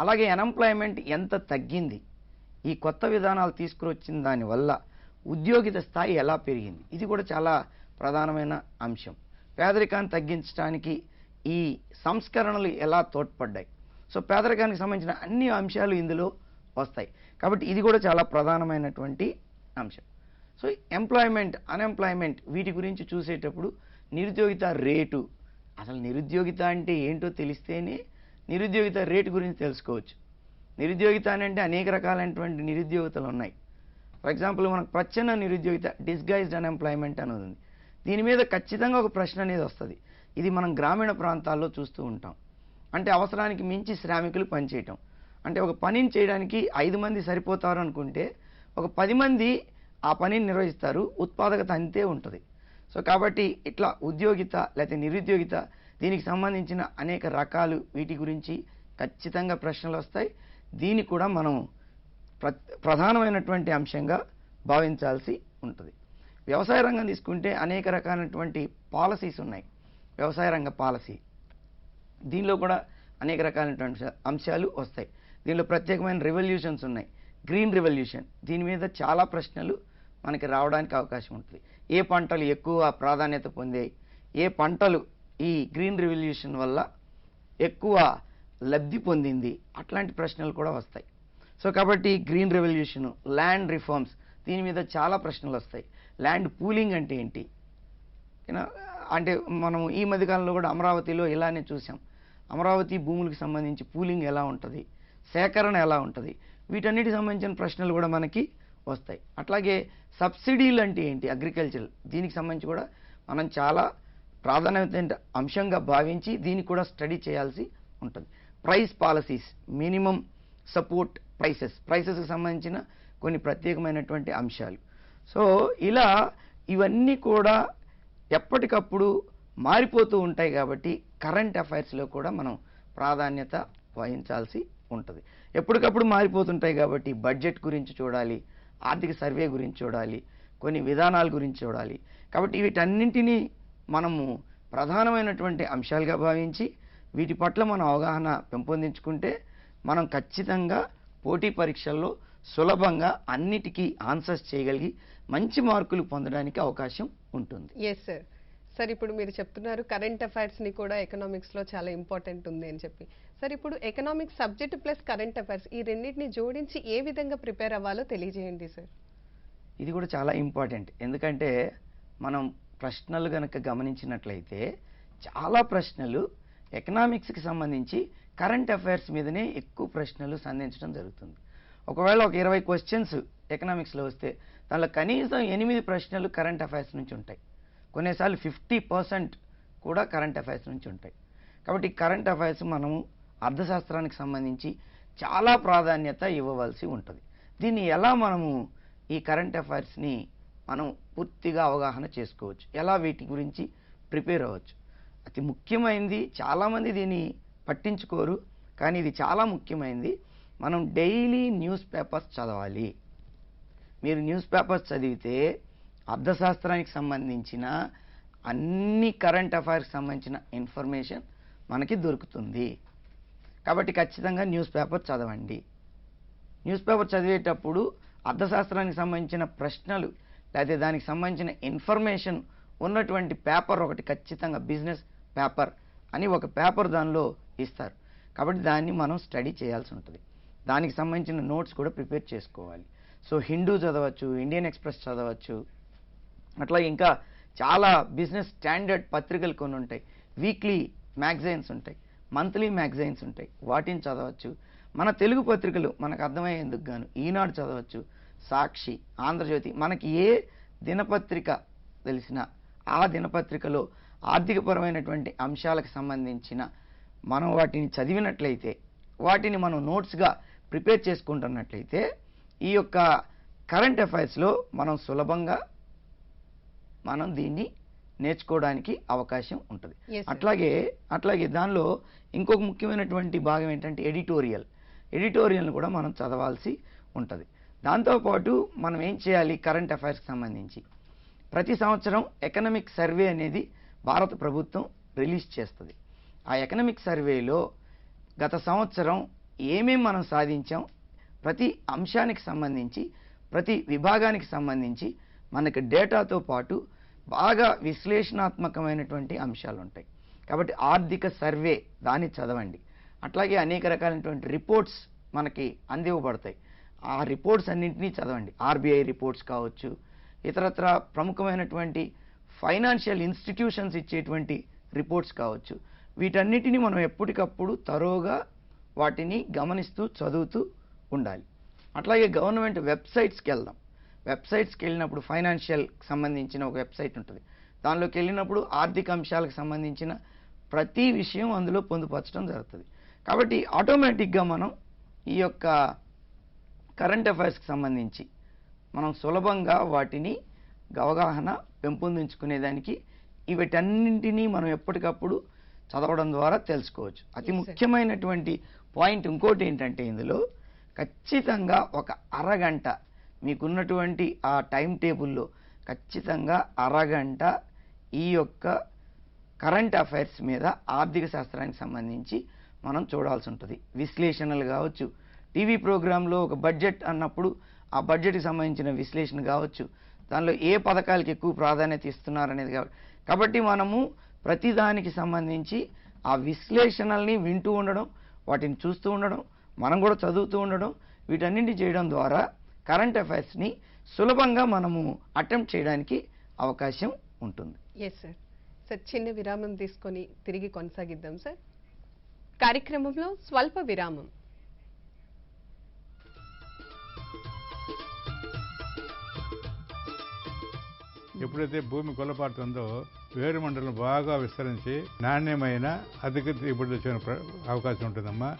B: అలాగే అన్ఎంప్లాయ్మెంట్ ఎంత తగ్గింది, ఈ కొత్త విధానాలు తీసుకువచ్చిన దానివల్ల ఉద్యోగిత స్థాయి ఎలా పెరిగింది, ఇది కూడా చాలా ప్రధానమైన అంశం. పేదరికాన్ని తగ్గించడానికి ఈ సంస్కరణలు ఎలా తోడ్పడ్డాయి, సో పేదరికానికి సంబంధించిన అన్ని అంశాలు ఇందులో వస్తాయి. కాబట్టి ఇది కూడా చాలా ప్రధానమైనటువంటి అంశం. సో ఎంప్లాయ్మెంట్, అన్ఎంప్లాయ్మెంట్ వీటి గురించి చూసేటప్పుడు నిరుద్యోగిత రేటు, అసలు నిరుద్యోగిత అంటే ఏంటో తెలిస్తేనే నిరుద్యోగిత రేటు గురించి తెలుసుకోవచ్చు. నిరుద్యోగిత అంటే అనేక రకాలైనటువంటి నిరుద్యోగితలు ఉన్నాయి. ఫర్ ఎగ్జాంపుల్ మనకు ప్రచ్ఛన్న నిరుద్యోగిత, డిస్గైజ్డ్ అన్ఎంప్లాయ్మెంట్ అనేది ఉంది. దీని మీద ఖచ్చితంగా ఒక ప్రశ్న అనేది వస్తుంది. ఇది మనం గ్రామీణ ప్రాంతాల్లో చూస్తూ ఉంటాం. అంటే అవసరానికి మించి శ్రామికులు పనిచేయటం. అంటే ఒక పనిని చేయడానికి 5 మంది సరిపోతారు అనుకుంటే ఒక 10 మంది ఆ పనిని నిర్వహిస్తారు, ఉత్పాదకత అంతే ఉంటుంది. సో కాబట్టి ఇట్లా ఉద్యోగిత లేకపోతే నిరుద్యోగిత, దీనికి సంబంధించిన అనేక రకాలు, వీటి గురించి ఖచ్చితంగా ప్రశ్నలు వస్తాయి. దీన్ని కూడా మనం ప్రధానమైనటువంటి అంశంగా భావించాల్సి ఉంటుంది. వ్యవసాయ రంగం తీసుకుంటే అనేక రకాలైనటువంటి పాలసీస్ ఉన్నాయి. వ్యవసాయ రంగ పాలసీ, దీనిలో కూడా అనేక రకాలైనటువంటి అంశాలు వస్తాయి. దీనిలో ప్రత్యేకమైన రెవల్యూషన్స్ ఉన్నాయి. గ్రీన్ రెవల్యూషన్, దీని మీద చాలా ప్రశ్నలు మనకి రావడానికి అవకాశం ఉంటుంది. ఏ పంటలు ఎక్కువ ప్రాధాన్యత పొందాయి, ఏ పంటలు ఈ గ్రీన్ రెవల్యూషన్ వల్ల ఎక్కువ లబ్ధి పొందింది, అట్లాంటి ప్రశ్నలు కూడా వస్తాయి. సో కాబట్టి గ్రీన్ రెవల్యూషన్, ల్యాండ్ రిఫార్మ్స్, దీని మీద చాలా ప్రశ్నలు వస్తాయి. ల్యాండ్ పూలింగ్ అంటే ఏంటి, అంటే మనం ఈ మధ్యకాలంలో కూడా అమరావతిలో ఇలానే చూసాం. అమరావతి భూములకు సంబంధించి పూలింగ్ ఎలా ఉంటుంది, సేకరణ ఎలా ఉంటుంది, వీటన్నిటికి సంబంధించిన ప్రశ్నలు కూడా మనకి వస్తాయి. అట్లాగే సబ్సిడీలు అంటే ఏంటి, అగ్రికల్చర్, దీనికి సంబంధించి కూడా మనం చాలా ప్రాధాన్యత అంశంగా భావించి దీన్ని కూడా స్టడీ చేయాల్సి ఉంటుంది. ప్రైస్ పాలసీస్, మినిమం సపోర్ట్ ప్రైసెస్కి సంబంధించిన కొన్ని ప్రత్యేకమైనటువంటి అంశాలు. సో ఇలా ఇవన్నీ కూడా ఎప్పటికప్పుడు మారిపోతూ ఉంటాయి కాబట్టి కరెంట్ అఫైర్స్లో కూడా మనం ప్రాధాన్యత వహించాల్సి ఉంటుంది. ఎప్పటికప్పుడు మారిపోతుంటాయి కాబట్టి బడ్జెట్ గురించి చూడాలి, ఆర్థిక సర్వే గురించి చూడాలి, కొన్ని విధానాల గురించి చూడాలి. కాబట్టి వీటన్నింటినీ మనము ప్రధానమైనటువంటి అంశాలుగా భావించి వీటి పట్ల మనం అవగాహన పెంపొందించుకుంటే మనం ఖచ్చితంగా పోటీ పరీక్షల్లో సులభంగా అన్నిటికీ ఆన్సర్స్ చేయగలిగి మంచి మార్కులు పొందడానికి అవకాశం ఉంటుంది.
A: Yes sir. సార్ ఇప్పుడు మీరు చెప్తున్నారు కరెంట్ అఫైర్స్ని కూడా ఎకనామిక్స్లో చాలా ఇంపార్టెంట్ ఉంది అని చెప్పి. సార్ ఇప్పుడు economics subject plus current affairs ఈ రెండింటిని జోడించి ఏ విధంగా ప్రిపేర్ అవ్వాలో తెలియజేయండి సార్.
B: ఇది కూడా చాలా ఇంపార్టెంట్. ఎందుకంటే మనం ప్రశ్నలు కనుక గమనించినట్లయితే చాలా ప్రశ్నలు ఎకనామిక్స్కి సంబంధించి కరెంట్ అఫైర్స్ మీదనే ఎక్కువ ప్రశ్నలు సంధించడం జరుగుతుంది. ఒకవేళ ఒక 20 క్వశ్చన్స్ ఎకనామిక్స్లో వస్తే దానిలో కనీసం 8 ప్రశ్నలు కరెంట్ అఫైర్స్ నుంచి ఉంటాయి. కొన్నిసార్లు 50% కూడా కరెంట్ అఫైర్స్ నుంచి ఉంటాయి. కాబట్టి కరెంట్ అఫైర్స్ మనము అర్థశాస్త్రానికి సంబంధించి చాలా ప్రాధాన్యత ఇవ్వవలసి ఉంటుంది. దీన్ని ఎలా మనము ఈ కరెంట్ అఫైర్స్ని మనం పూర్తిగా అవగాహన చేసుకోవచ్చు, ఎలా వీటి గురించి ప్రిపేర్ అవ్వచ్చు. అతి ముఖ్యమైనది, చాలామంది దీన్ని పట్టించుకోరు కానీ ఇది చాలా ముఖ్యమైనది, మనం డైలీ న్యూస్ పేపర్స్ చదవాలి. మీరు న్యూస్ పేపర్స్ చదివితే అర్థశాస్త్రానికి సంబంధించిన అన్ని కరెంట్ అఫైర్స్కి సంబంధించిన ఇన్ఫర్మేషన్ మనకి దొరుకుతుంది. కాబట్టి ఖచ్చితంగా న్యూస్ పేపర్ చదవండి. న్యూస్ పేపర్ చదివేటప్పుడు అర్థశాస్త్రానికి సంబంధించిన ప్రశ్నలు లేదా దానికి సంబంధించిన ఇన్ఫర్మేషన్ ఉన్నటువంటి పేపర్ ఒకటి ఖచ్చితంగా, బిజినెస్ పేపర్ అని ఒక పేపర్ దానిలో ఇస్తారు. కాబట్టి దాన్ని మనం స్టడీ చేయాల్సి ఉంటుంది. దానికి సంబంధించిన నోట్స్ కూడా ప్రిపేర్ చేసుకోవాలి. సో హిందూ చదవచ్చు, ఇండియన్ ఎక్స్ప్రెస్ చదవచ్చు, అట్లాగే ఇంకా చాలా బిజినెస్ స్టాండర్డ్ పత్రికలు కొన్ని ఉంటాయి, వీక్లీ మ్యాగజైన్స్ ఉంటాయి, మంత్లీ మ్యాగజైన్స్ ఉంటాయి, వాటిని చదవచ్చు. మన తెలుగు పత్రికలు మనకు అర్థమయ్యేందుకు గాను ఈనాడు చదవచ్చు, సాక్షి, ఆంధ్రజ్యోతి, మనకి ఏ దినపత్రిక తెలిసినా ఆ దినపత్రికలో ఆర్థికపరమైనటువంటి అంశాలకు సంబంధించిన మనం వాటిని చదివినట్లయితే, వాటిని మనం నోట్స్గా ప్రిపేర్ చేసుకుంటున్నట్లయితే ఈ యొక్క కరెంట్ అఫైర్స్లో మనం సులభంగా మనం దీన్ని నేర్చుకోవడానికి అవకాశం ఉంటుంది. అట్లాగే దానిలో ఇంకొక ముఖ్యమైనటువంటి భాగం ఏంటంటే ఎడిటోరియల్ని కూడా మనం చదవాల్సి ఉంటుంది. దాంతోపాటు మనం ఏం చేయాలి, కరెంట్ అఫైర్స్కి సంబంధించి ప్రతి సంవత్సరం ఎకనామిక్ సర్వే అనేది భారత ప్రభుత్వం రిలీజ్ చేస్తుంది. ఆ ఎకనామిక్ సర్వేలో గత సంవత్సరం ఏమేమి మనం సాధించాం, ప్రతి అంశానికి సంబంధించి, ప్రతి విభాగానికి సంబంధించి మనకి డేటాతో పాటు బాగా విశ్లేషణాత్మకమైనటువంటి అంశాలు ఉంటాయి. కాబట్టి ఆర్థిక సర్వే దాన్ని చదవండి. అట్లాగే అనేక రకాలైనటువంటి రిపోర్ట్స్ మనకి అందివ్వబడతాయి. ఆ రిపోర్ట్స్ అన్నింటినీ చదవండి. ఆర్బీఐ రిపోర్ట్స్ కావచ్చు, ఇతరత్ర ప్రముఖమైనటువంటి ఫైనాన్షియల్ ఇన్స్టిట్యూషన్స్ ఇచ్చేటువంటి రిపోర్ట్స్ కావచ్చు. వీటన్నిటిని మనం ఎప్పటికప్పుడు తరోగా వాటిని గమనిస్తూ చదువుతూ ఉండాలి. అట్లాగే గవర్నమెంట్ వెబ్సైట్స్కి వెళ్దాం. వెబ్సైట్స్కి వెళ్ళినప్పుడు ఫైనాన్షియల్ సంబంధించిన ఒక వెబ్సైట్ ఉంటుంది. దానిలోకి వెళ్ళినప్పుడు ఆర్థిక అంశాలకు సంబంధించిన ప్రతి విషయం అందులో పొందుపరచడం జరుగుతుంది. కాబట్టి ఆటోమేటిక్గా మనం ఈ యొక్క కరెంట్ అఫైర్స్కి సంబంధించి మనం సులభంగా వాటిని అవగాహన పెంపొందించుకునేదానికి వీటన్నింటినీ మనం ఎప్పటికప్పుడు చదవడం ద్వారా తెలుసుకోవచ్చు. అతి ముఖ్యమైనటువంటి పాయింట్ ఇంకోటి ఏంటంటే ఇందులో ఖచ్చితంగా ఒక అరగంట మీకున్నటువంటి ఆ టైం టేబుల్లో ఖచ్చితంగా అరగంట ఈ యొక్క కరెంట్ అఫైర్స్ మీద ఆర్థిక శాస్త్రానికి సంబంధించి మనం చూడాల్సి ఉంటుంది. విశ్లేషణలు కావచ్చు, టీవీ ప్రోగ్రాంలో ఒక బడ్జెట్ అన్నప్పుడు ఆ బడ్జెట్కి సంబంధించిన విశ్లేషణ కావచ్చు, దానిలో ఏ పథకాలకి ఎక్కువ ప్రాధాన్యత ఇస్తున్నారనేది కాబట్టి మనము ప్రతిదానికి సంబంధించి ఆ విశ్లేషణల్ని వింటూ ఉండడం, వాటిని చూస్తూ ఉండడం, మనం కూడా చదువుతూ ఉండడం, వీటన్నింటి చేయడం ద్వారా కరెంట్ అఫైర్స్ని సులభంగా మనము అటెంప్ట్ చేయడానికి అవకాశం ఉంటుంది.
A: Yes sir. సార్ చిన్న విరామం తీసుకొని తిరిగి కొనసాగిద్దాం సార్. కార్యక్రమంలో స్వల్ప విరామం.
F: ఎప్పుడైతే భూమి కొల్లపారుతుందో వేరుమండలం బాగా విస్తరించి నాణ్యమైన అధిక దిగుబడి వచ్చే అవకాశం ఉంటుందమ్మా.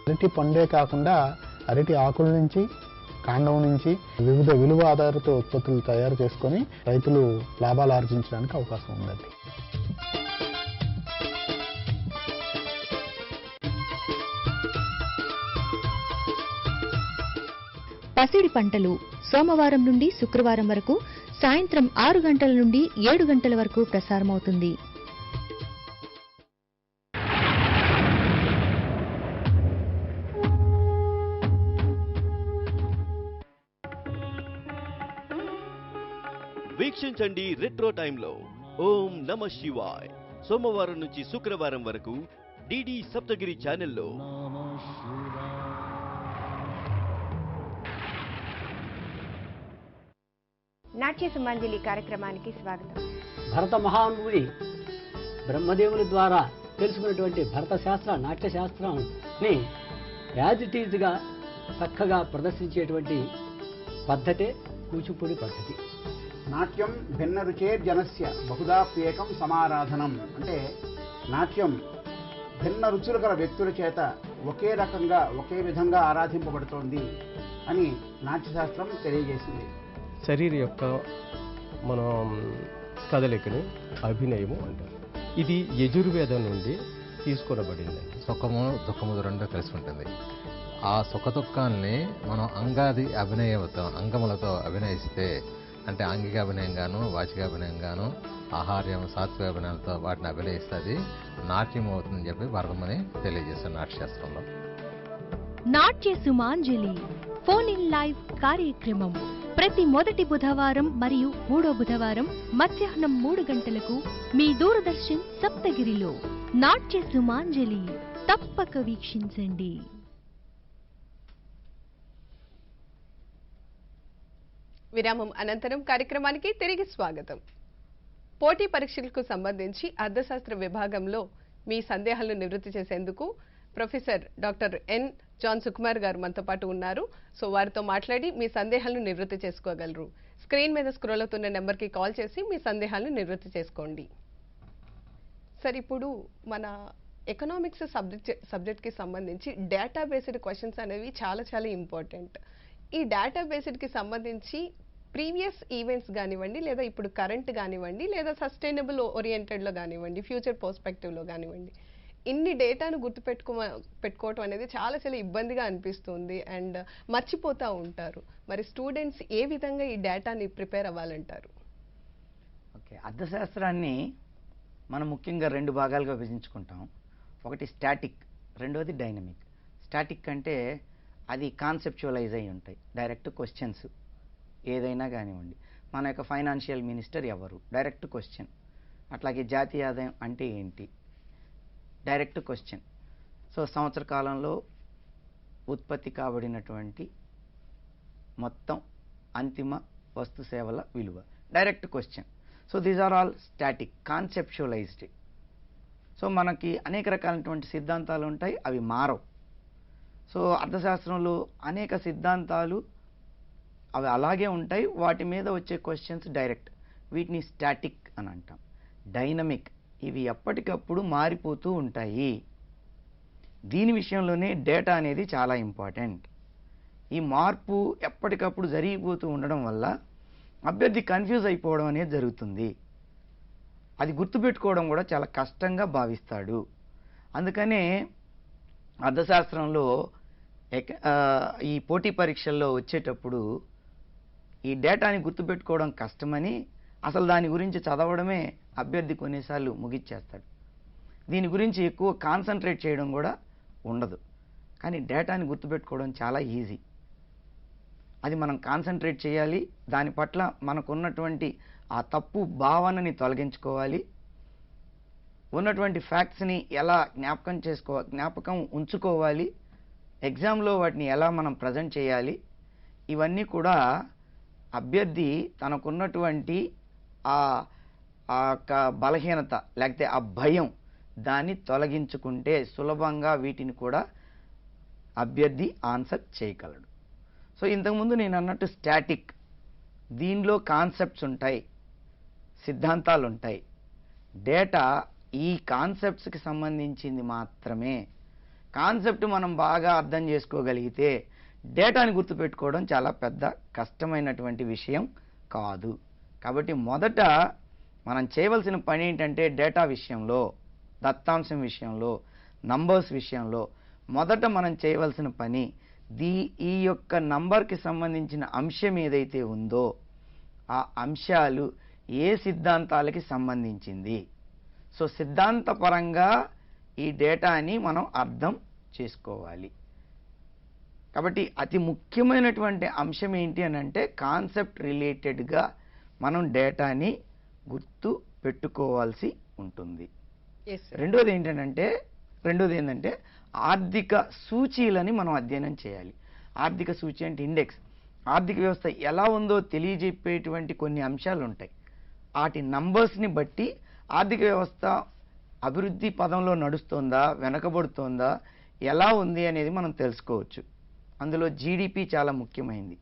G: అరటి పండే కాకుండా అరటి ఆకుల నుంచి, కాండం నుంచి వివిధ విలువ ఆధారిత ఉత్పత్తులు తయారు చేసుకొని రైతులు లాభాలు ఆర్జించడానికి అవకాశం ఉందండి.
C: పసిడి పంటలు సోమవారం నుండి శుక్రవారం వరకు సాయంత్రం 6 గంటల నుండి 7 గంటల వరకు ప్రసారమవుతుంది.
H: వీక్షించండి రెట్రో టైంలో ఓం నమ శివాయ్ సోమవారం నుంచి శుక్రవారం వరకు డిడి సప్తగిరి ఛానల్లో.
I: నాట్య సుమాంజలి కార్యక్రమానికి స్వాగతం.
J: భరత మహానుభుడి బ్రహ్మదేవుని ద్వారా తెలుసుకున్నటువంటి భరత శాస్త్ర నాట్య శాస్త్రాన్ని యాజ్ ఇట్ ఈజ్గా చక్కగా ప్రదర్శించేటువంటి పద్ధతే కూచిపూడి పద్ధతి.
K: నాట్యం భిన్న రుచే జనస్య బహుదా ప్యేకం సమారాధనం అంటే నాట్యం భిన్న రుచులు గల వ్యక్తుల చేత ఒకే రకంగా ఒకే విధంగా ఆరాధింపబడుతోంది అని నాట్యశాస్త్రం తెలియజేసింది.
L: శరీరం యొక్క మనం కదలికని అభినయము అంటారు. ఇది యజుర్వేదం నుండి తీసుకొనబడిందండి.
M: సుఖము దుఃఖము రెండు కలిసి ఉంటుంది. ఆ సుఖదుఖాన్ని మనం అంగములతో అభినయిస్తే అంటే ఆంగిక అభినయంగాను వాచిక అభినయంగాను ఆహార్యం సాత్విక అభినయాలతో వాటిని అభినయిస్తుంది నాట్యం అవుతుందని చెప్పి భరతమని తెలియజేస్తారు నాట్యశాస్త్రంలో.
C: నాట్య సుమాంజలి ఫోన్ ఇన్ లైవ్ కార్యక్రమం ప్రతి మొదటి బుధవారం మరియు మూడో బుధవారం మధ్యాహ్నం 3 గంటలకు మీ దూరదర్శన్ సప్తగిరిలో. నాట్య సుమాంజలి తప్పక వీక్షించండి.
A: విరామం అనంతరం కార్యక్రమానికి తిరిగి స్వాగతం. పోటీ పరీక్షలకు సంబంధించి అర్థశాస్త్ర విభాగంలో మీ సందేహాలను నివృత్తి చేసేందుకు professor doctor N John Sukumar garu మనతో పాటు ఉన్నారు. సో వారితో మాట్లాడి మీ సందేహాలను నివృత్తి చేసుకోగలరు. స్క్రీన్ మీద స్క్రోల్ అవుతున్న నెంబర్కి కాల్ చేసి మీ సందేహాలను నివృత్తి చేసుకోండి. సార్, ఇప్పుడు మన ఎకనామిక్స్ సబ్జెక్ట్కి సంబంధించి డేటా బేస్డ్ క్వశ్చన్స్ అనేవి చాలా చాలా ఇంపార్టెంట్. ఈ డేటా బేస్డ్కి సంబంధించి ప్రీవియస్ ఈవెంట్స్ కానివ్వండి, లేదా ఇప్పుడు కరెంట్ కానివ్వండి, లేదా సస్టైనబుల్ ఓరియంటెడ్లో కానివ్వండి, ఫ్యూచర్ పర్స్పెక్టివ్లో కానివ్వండి, ఇన్ని డేటాను పెట్టుకోవటం అనేది చాలా చాలా ఇబ్బందిగా అనిపిస్తుంది అండ్ మర్చిపోతూ ఉంటారు. మరి స్టూడెంట్స్ ఏ విధంగా ఈ డేటాని ప్రిపేర్ అవ్వాలంటారు?
B: ఓకే, అర్థశాస్త్రాన్ని మనం ముఖ్యంగా 2 భాగాలుగా విభజించుకుంటాం. ఒకటి స్టాటిక్, రెండోది డైనమిక్. స్టాటిక్ అంటే అది కాన్సెప్చువలైజ్ అయి ఉంటాయి, డైరెక్ట్ క్వశ్చన్స్ ఏదైనా కానివ్వండి. మన యొక్క ఫైనాన్షియల్ మినిస్టర్ ఎవరు, డైరెక్ట్ క్వశ్చన్. అట్లాగే జాతీయ ఆదాయం అంటే ఏంటి, డైరెక్ట్ క్వశ్చన్. సో సంవత్సర కాలంలో ఉత్పత్తి కాబడినటువంటి మొత్తం అంతిమ వస్తు సేవల విలువ, direct question. So these are all static, conceptualized. So మనకి అనేక రకాలైనటువంటి సిద్ధాంతాలు ఉంటాయి, అవి మారవు. సో అర్థశాస్త్రంలో అనేక సిద్ధాంతాలు అవి అలాగే ఉంటాయి, వాటి మీద వచ్చే క్వశ్చన్స్ డైరెక్ట్, వీటిని స్టాటిక్ అని అంటాం. డైనమిక్, ఇవి ఎప్పటికప్పుడు మారిపోతూ ఉంటాయి. దీని విషయంలోనే డేటా అనేది చాలా ఇంపార్టెంట్. ఈ మార్పు ఎప్పటికప్పుడు జరిగిపోతూ ఉండడం వల్ల అభ్యర్థి కన్ఫ్యూజ్ అయిపోవడం అనేది జరుగుతుంది. అది గుర్తుపెట్టుకోవడం కూడా చాలా కష్టంగా భావిస్తాడు. అందుకనే అర్థశాస్త్రంలో ఈ పోటీ పరీక్షల్లో వచ్చేటప్పుడు ఈ డేటాని గుర్తుపెట్టుకోవడం కష్టమని అసలు దాని గురించి చదవడమే అభ్యర్థి కొన్నిసార్లు ముగిచ్చేస్తాడు. దీని గురించి ఎక్కువ కాన్సన్ట్రేట్ చేయడం కూడా ఉండదు. కానీ డేటాని గుర్తుపెట్టుకోవడం చాలా ఈజీ. అది మనం కాన్సన్ట్రేట్ చేయాలి, దాని పట్ల మనకున్నటువంటి ఆ తప్పు భావనని తొలగించుకోవాలి, ఉన్నటువంటి ఫ్యాక్ట్స్ని ఎలా జ్ఞాపకం ఉంచుకోవాలి, ఎగ్జామ్లో వాటిని ఎలా మనం ప్రజెంట్ చేయాలి, ఇవన్నీ కూడా అభ్యర్థి తనకున్నటువంటి ఆ బలహీనత లేకపోతే ఆ భయం దాన్ని తొలగించుకుంటే సులభంగా వీటిని కూడా అభ్యర్థి ఆన్సర్ చేయగలడు. సో ఇంతకుముందు నేను అన్నట్టు స్టాటిక్, దీనిలో కాన్సెప్ట్స్ ఉంటాయి, సిద్ధాంతాలు ఉంటాయి. డేటా ఈ కాన్సెప్ట్స్కి సంబంధించింది మాత్రమే. కాన్సెప్ట్ మనం బాగా అర్థం చేసుకోగలిగితే డేటాని గుర్తుపెట్టుకోవడం చాలా పెద్ద కష్టమైనటువంటి విషయం కాదు. కాబట్టి మొదట మనం చేయవలసిన పని ఏంటంటే డేటా విషయంలో, దత్తాంశం విషయంలో, నంబర్స్ విషయంలో మొదట మనం చేయవలసిన పని ఈ యొక్క నంబర్కి సంబంధించిన అంశం ఏదైతే ఉందో ఆ అంశాలు ఏ సిద్ధాంతాలకి సంబంధించింది. సో సిద్ధాంతపరంగా ఈ డేటాని మనం అర్థం చేసుకోవాలి. కాబట్టి అతి ముఖ్యమైనటువంటి అంశం ఏంటి అని అంటే కాన్సెప్ట్ రిలేటెడ్గా మనం డేటాని గుర్తు పెట్టుకోవాల్సి ఉంటుంది. రెండోది ఏంటంటే ఆర్థిక సూచీలని మనం అధ్యయనం చేయాలి. ఆర్థిక సూచి అంటే ఇండెక్స్. ఆర్థిక వ్యవస్థ ఎలా ఉందో తెలియజెప్పేటువంటి కొన్ని అంశాలు ఉంటాయి. వాటి నంబర్స్ని బట్టి ఆర్థిక వ్యవస్థ అభివృద్ధి పదంలో నడుస్తోందా, వెనకబడుతోందా, ఎలా ఉంది అనేది మనం తెలుసుకోవచ్చు. అందులో జీడిపి చాలా ముఖ్యమైనది,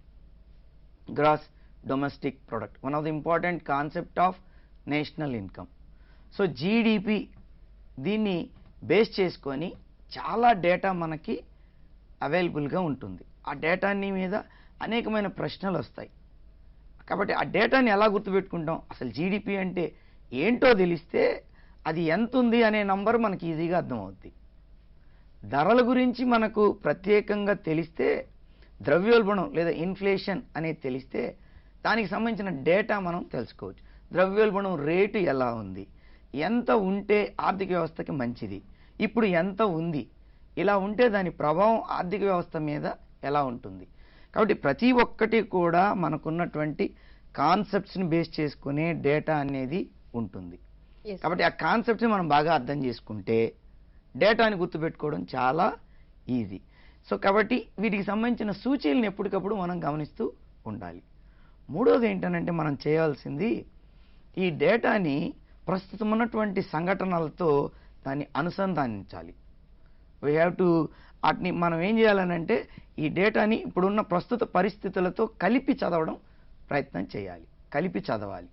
B: gross domestic product, one of the important concept of national income. So GDP దీన్ని బేస్ చేసుకొని చాలా డేటా మనకి అవైలబుల్గా ఉంటుంది. ఆ డేటాని మీద అనేకమైన ప్రశ్నలు వస్తాయి. కాబట్టి ఆ డేటాని ఎలా గుర్తుపెట్టుకుంటాం? అసలు జీడిపి అంటే ఏంటో తెలిస్తే అది ఎంత ఉంది అనే నంబర్ మనకి ఈజీగా అర్థమవుద్ది. ధరల గురించి మనకు ప్రత్యేకంగా తెలిస్తే, ద్రవ్యోల్బణం లేదా ఇన్ఫ్లేషన్ అనేది తెలిస్తే దానికి సంబంధించిన డేటా మనం తెలుసుకోవచ్చు. ద్రవ్యోల్బణం రేటు ఎలా ఉంది, ఎంత ఉంటే ఆర్థిక వ్యవస్థకి మంచిది, ఇప్పుడు ఎంత ఉంది, ఇలా ఉంటే దాని ప్రభావం ఆర్థిక వ్యవస్థ మీద ఎలా ఉంటుంది. కాబట్టి ప్రతి ఒక్కటి కూడా మనకున్నటువంటి కాన్సెప్ట్స్ని బేస్ చేసుకునే డేటా అనేది ఉంటుంది. కాబట్టి ఆ కాన్సెప్ట్ని మనం బాగా అర్థం చేసుకుంటే డేటాని గుర్తుపెట్టుకోవడం చాలా ఈజీ. సో కాబట్టి వీటికి సంబంధించిన సూచీలను ఎప్పటికప్పుడు మనం గమనిస్తూ ఉండాలి. మూడోది ఏంటంటే మనం చేయాల్సింది ఈ డేటాని ప్రస్తుతం ఉన్నటువంటి సంఘటనలతో దాన్ని అనుసంధానించాలి. వీ హ్యావ్ టు వాటిని మనం ఏం చేయాలనంటే ఈ డేటాని ఇప్పుడున్న ప్రస్తుత పరిస్థితులతో కలిపి చదవడం ప్రయత్నం చేయాలి, కలిపి చదవాలి.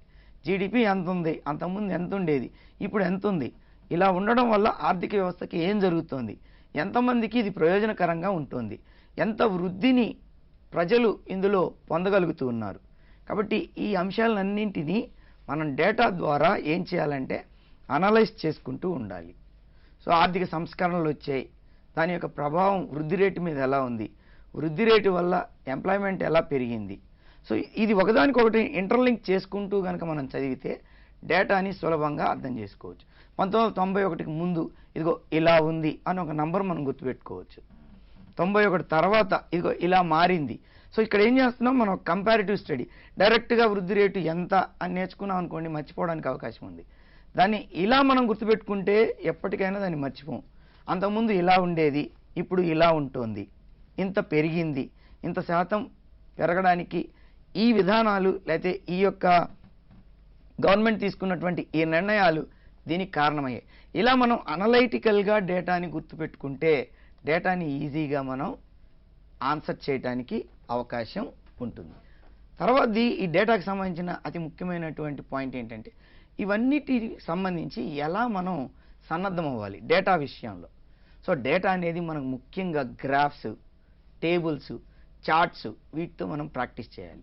B: జీడిపి ఎంత ఉంది, అంతకుముందు ఎంత ఉండేది, ఇప్పుడు ఎంత ఉంది, ఇలా ఉండడం వల్ల ఆర్థిక వ్యవస్థకి ఏం జరుగుతోంది, ఎంతమందికి ఇది ప్రయోజనకరంగా ఉంటుంది, ఎంత వృద్ధిని ప్రజలు ఇందులో పొందగలుగుతూ ఉన్నారు. కాబట్టి ఈ అంశాలన్నింటినీ మనం డేటా ద్వారా ఏం చేయాలంటే అనలైజ్ చేసుకుంటూ ఉండాలి. సో ఆర్థిక సంస్కరణలు వచ్చాయి, దాని యొక్క ప్రభావం వృద్ధి రేటు మీద ఎలా ఉంది, వృద్ధి రేటు వల్ల ఎంప్లాయ్మెంట్ ఎలా పెరిగింది. సో ఇది ఒకదానికొకటి ఇంటర్లింక్ చేసుకుంటూ కనుక మనం చదివితే డేటాని సులభంగా అర్థం చేసుకోవచ్చు. 1991కి ముందు ఇదిగో ఇలా ఉంది అని ఒక నంబర్ మనం గుర్తుపెట్టుకోవచ్చు. 91 తర్వాత ఇదిగో ఇలా మారింది. సో ఇక్కడ ఏం చేస్తున్నాం, మనం కంపారిటివ్ స్టడీ, డైరెక్ట్గా వృద్ధి రేటు ఎంత అని నేర్చుకున్నాం అనుకోండి, మర్చిపోవడానికి అవకాశం ఉంది. దాన్ని ఇలా మనం గుర్తుపెట్టుకుంటే ఎప్పటికైనా దాన్ని మర్చిపోం. అంతకుముందు ఇలా ఉండేది, ఇప్పుడు ఇలా ఉంటుంది, ఇంత పెరిగింది, ఇంత శాతం పెరగడానికి ఈ విధానాలు లేకపోతే ఈ యొక్క గవర్నమెంట్ తీసుకున్నటువంటి ఈ నిర్ణయాలు దీనికి కారణమయ్యాయి. ఇలా మనం అనలైటికల్గా డేటాని గుర్తుపెట్టుకుంటే డేటాని ఈజీగా మనం ఆన్సర్ చేయడానికి అవకాశం ఉంటుంది. తర్వాతది ఈ డేటాకి సంబంధించిన అతి ముఖ్యమైనటువంటి పాయింట్ ఏంటంటే ఇవన్నిటికి సంబంధించి ఎలా మనం సన్నద్ధం అవ్వాలి డేటా విషయంలో. సో డేటా అనేది మనకు ముఖ్యంగా గ్రాఫ్స్, టేబుల్స్, చార్ట్స్ వీటితో మనం ప్రాక్టీస్ చేయాలి.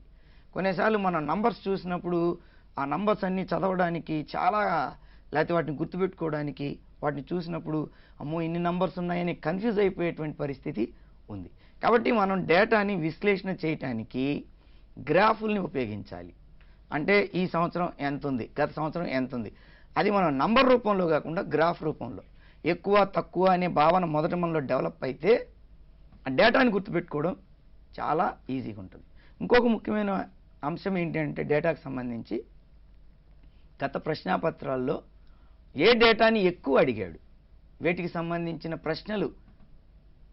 B: కొన్నిసార్లు మనం నంబర్స్ చూసినప్పుడు ఆ నంబర్స్ అన్నీ చదవడానికి చాలా, లేకపోతే వాటిని గుర్తుపెట్టుకోవడానికి వాటిని చూసినప్పుడు అమ్మో ఇన్ని నంబర్స్ ఉన్నాయని కన్ఫ్యూజ్ అయిపోయేటువంటి పరిస్థితి ఉంది. కాబట్టి మనం డేటాని విశ్లేషణ చేయటానికి గ్రాఫుల్ని ఉపయోగించాలి. అంటే ఈ సంవత్సరం ఎంత ఉంది, గత సంవత్సరం ఎంత ఉంది, అది మనం నంబర్ రూపంలో కాకుండా గ్రాఫ్ రూపంలో ఎక్కువ తక్కువ అనే భావన మొదట మనలో డెవలప్ అయితే ఆ డేటాని గుర్తుపెట్టుకోవడం చాలా ఈజీగా ఉంటుంది. ఇంకొక ముఖ్యమైన అంశం ఏంటంటే డేటాకు సంబంధించి గత ప్రశ్నాపత్రాల్లో ఏ డేటాని ఎక్కువ అడిగాడు, వీటికి సంబంధించిన ప్రశ్నలు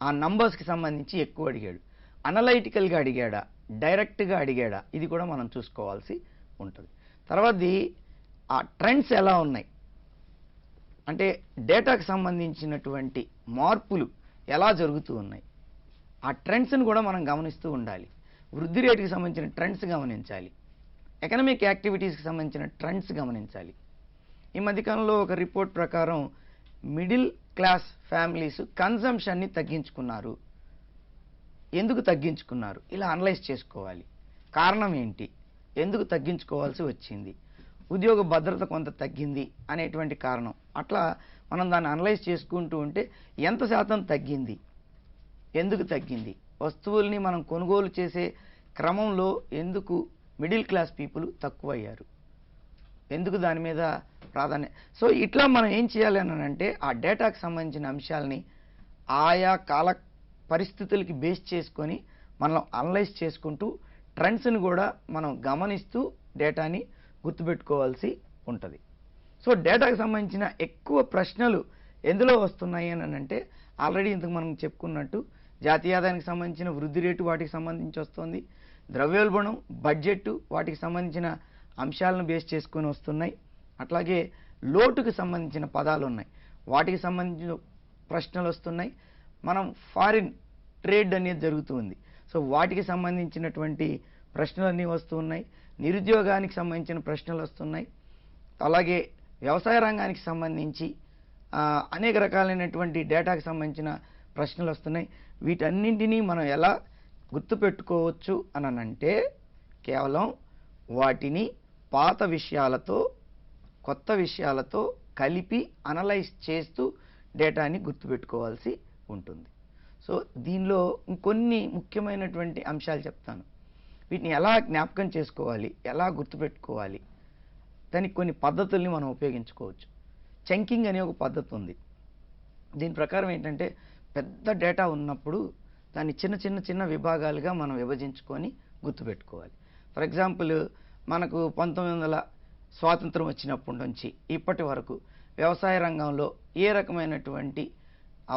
B: ఆ నంబర్స్కి సంబంధించి ఎక్కువ అడిగాడు, అనలైటికల్గా అడిగాడా, డైరెక్ట్గా అడిగాడా, ఇది కూడా మనం చూసుకోవాల్సి ఉంటుంది. తర్వాతది ఆ ట్రెండ్స్ ఎలా ఉన్నాయి, అంటే డేటాకు సంబంధించినటువంటి మార్పులు ఎలా జరుగుతూ ఉన్నాయి, ఆ ట్రెండ్స్ని కూడా మనం గమనిస్తూ ఉండాలి. వృద్ధి రేటుకి సంబంధించిన ట్రెండ్స్ గమనించాలి, ఎకనామిక్ యాక్టివిటీస్కి సంబంధించిన ట్రెండ్స్ గమనించాలి. ఈ మధ్యకాలంలో ఒక రిపోర్ట్ ప్రకారం మిడిల్ క్లాస్ ఫ్యామిలీస్ కన్జంప్షన్ని తగ్గించుకున్నారు. ఎందుకు తగ్గించుకున్నారు, ఇలా అనలైజ్ చేసుకోవాలి. కారణం ఏంటి, ఎందుకు తగ్గించుకోవాల్సి వచ్చింది, ఉద్యోగ భద్రత కొంత తగ్గింది అనేటువంటి కారణం. అట్లా మనం దాన్ని అనలైజ్ చేసుకుంటూ ఉంటే ఎంత శాతం తగ్గింది, ఎందుకు తగ్గింది, వస్తువుల్ని మనం కొనుగోలు చేసే క్రమంలో ఎందుకు మిడిల్ క్లాస్ పీపుల్ తక్కువయ్యారు, ఎందుకు దాని మీద ప్రాధాన్యత. సో ఇట్లా మనం ఏం చేయాలి అని అంటే ఆ డేటాకు సంబంధించిన అంశాలని ఆయా కాల పరిస్థితులకి బేస్ చేసుకొని మనం అనలైజ్ చేసుకుంటూ ట్రెండ్స్ని కూడా మనం గమనిస్తూ డేటాని గుర్తుపెట్టుకోవాల్సి ఉంటుంది. సో డేటాకు సంబంధించిన ఎక్కువ ప్రశ్నలు ఎందులో వస్తున్నాయి అని అంటే ఆల్రెడీ ఇంతకు మనం చెప్పుకున్నట్టు జాతీయ ఆదాయానికి సంబంధించిన వృద్ధి రేటు వాటికి సంబంధించి వస్తుంది, ద్రవ్యోల్బణం, బడ్జెట్ వాటికి సంబంధించిన అంశాలను బేస్ చేసుకొని వస్తున్నాయి. అట్లాగే లోటుకు సంబంధించిన పదాలు ఉన్నాయి, వాటికి సంబంధించిన ప్రశ్నలు వస్తున్నాయి. మనం ఫారిన్ ట్రేడ్ అనేది జరుగుతుంది, సో వాటికి సంబంధించినటువంటి ప్రశ్నలన్నీ వస్తూ ఉన్నాయి. నిరుద్యోగానికి సంబంధించిన ప్రశ్నలు వస్తున్నాయి. అలాగే వ్యవసాయ రంగానికి సంబంధించి అనేక రకాలైనటువంటి డేటాకి సంబంధించిన ప్రశ్నలు వస్తున్నాయి. వీటన్నింటినీ మనం ఎలా గుర్తుపెట్టుకోవచ్చు అని అంటే కేవలం వాటిని పాత విషయాలతో కొత్త విషయాలతో కలిపి అనలైజ్ చేస్తూ డేటాని గుర్తుపెట్టుకోవాల్సి ఉంటుంది. సో దీనిలో ఇంకొన్ని ముఖ్యమైనటువంటి అంశాలు చెప్తాను. వీటిని ఎలా జ్ఞాపకం చేసుకోవాలి, ఎలా గుర్తుపెట్టుకోవాలి, దానికి కొన్ని పద్ధతుల్ని మనం ఉపయోగించుకోవచ్చు. చంకింగ్ అనే ఒక పద్ధతి ఉంది. దీని ప్రకారం ఏంటంటే పెద్ద డేటా ఉన్నప్పుడు దాన్ని చిన్న విభాగాలుగా మనం విభజించుకొని గుర్తుపెట్టుకోవాలి. ఫర్ ఎగ్జాంపుల్ మనకు 1900 స్వాతంత్రం వచ్చినప్పటి నుంచి ఇప్పటి వరకు వ్యవసాయ రంగంలో ఏ రకమైనటువంటి ఆ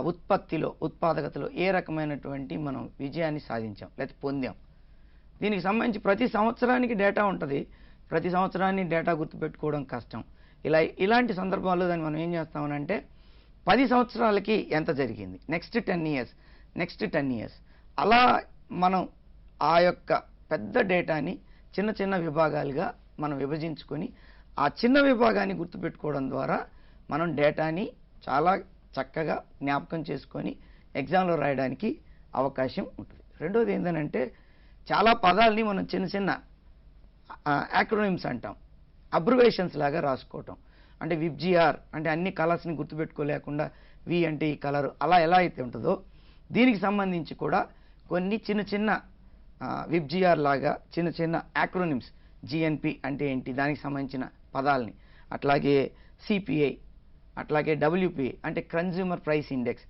B: ఉత్పాదకతలో ఏ రకమైనటువంటి మనం విజయాన్ని సాధించాం లేదా పొందాం, దీనికి సంబంధించి ప్రతి సంవత్సరానికి డేటా ఉంటుంది. ప్రతి సంవత్సరాన్ని డేటా గుర్తుపెట్టుకోవడం కష్టం. ఇలాంటి సందర్భాల్లో దాన్ని మనం ఏం చేస్తామనంటే 10 సంవత్సరాలకి ఎంత జరిగింది, నెక్స్ట్ 10 ఇయర్స్ అలా మనం ఆ యొక్క పెద్ద డేటాని చిన్న విభాగాలుగా మనం విభజించుకొని ఆ చిన్న విభాగాన్ని గుర్తుపెట్టుకోవడం ద్వారా మనం డేటాని చాలా చక్కగా జ్ఞాపకం చేసుకొని ఎగ్జామ్లో రాయడానికి అవకాశం ఉంటుంది. రెండోది ఏంటంటే చాలా పదాలని మనం చిన్న యాక్రోనిమ్స్ అంటాం, అబ్రివేషన్స్ లాగా రాసుకోవటం. అంటే విబ్జిఆర్ అంటే అన్ని కలర్స్ని గుర్తుపెట్టుకోలేకుండా వి అంటే ఈ కలర్ అలా ఎలా అయితే ఉంటుందో దీనికి సంబంధించి కూడా కొన్ని చిన్న విబ్జిఆర్ లాగా చిన్న యాక్రోనిమ్స్, జిఎన్పి అంటే ఏంటి దానికి సంబంధించిన పదాలని, అట్లాగే సిపిఐ, అట్లాగే డబ్ల్యూపిఐ అంటే కన్జ్యూమర్ ప్రైస్ ఇండెక్స్,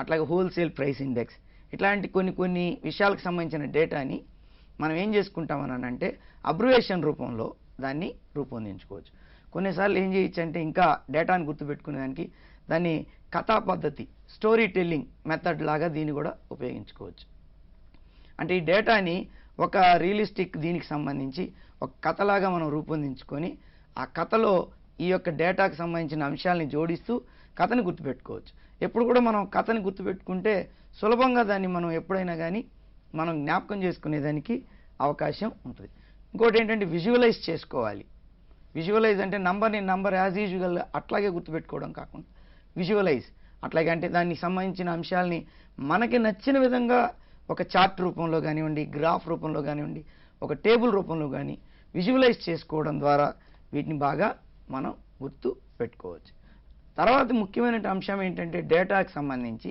B: అట్లాగే హోల్సేల్ ప్రైస్ ఇండెక్స్, ఇట్లాంటి కొన్ని విషయాలకు సంబంధించిన డేటాని మనం ఏం చేసుకుంటామని అంటే అబ్రివేషన్ రూపంలో దాన్ని రూపొందించుకోవచ్చు. కొన్నిసార్లు ఏం చేయొచ్చు అంటే ఇంకా డేటాను గుర్తుపెట్టుకునేదానికి దాన్ని కథా పద్ధతి, స్టోరీ టెల్లింగ్ మెథడ్ లాగా దీన్ని కూడా ఉపయోగించుకోవచ్చు. అంటే ఈ డేటాని ఒక రియలిస్టిక్ దీనికి సంబంధించి ఒక కథలాగా మనం రూపొందించుకొని ఆ కథలో ఈ యొక్క డేటాకు సంబంధించిన అంశాలని జోడిస్తూ కథని గుర్తుపెట్టుకోవచ్చు. ఎప్పుడు కూడా మనం కథని గుర్తుపెట్టుకుంటే సులభంగా దాన్ని మనం ఎప్పుడైనా కానీ మనం జ్ఞాపకం చేసుకునేదానికి అవకాశం ఉంటుంది. ఇంకోటి ఏంటంటే విజువలైజ్ చేసుకోవాలి. విజువలైజ్ అంటే నంబర్ యాజ్ యూజువల్ అట్లాగే గుర్తుపెట్టుకోవడం కాకుండా విజువలైజ్ అట్లాగే అంటే దానికి సంబంధించిన అంశాలని మనకి నచ్చిన విధంగా ఒక చార్ట్ రూపంలో కానివ్వండి, గ్రాఫ్ రూపంలో కానివ్వండి, ఒక టేబుల్ రూపంలో కానీ విజువలైజ్ చేసుకోవడం ద్వారా వీటిని బాగా మనం గుర్తు పెట్టుకోవచ్చు. తర్వాత ముఖ్యమైన అంశం ఏంటంటే డేటాకు సంబంధించి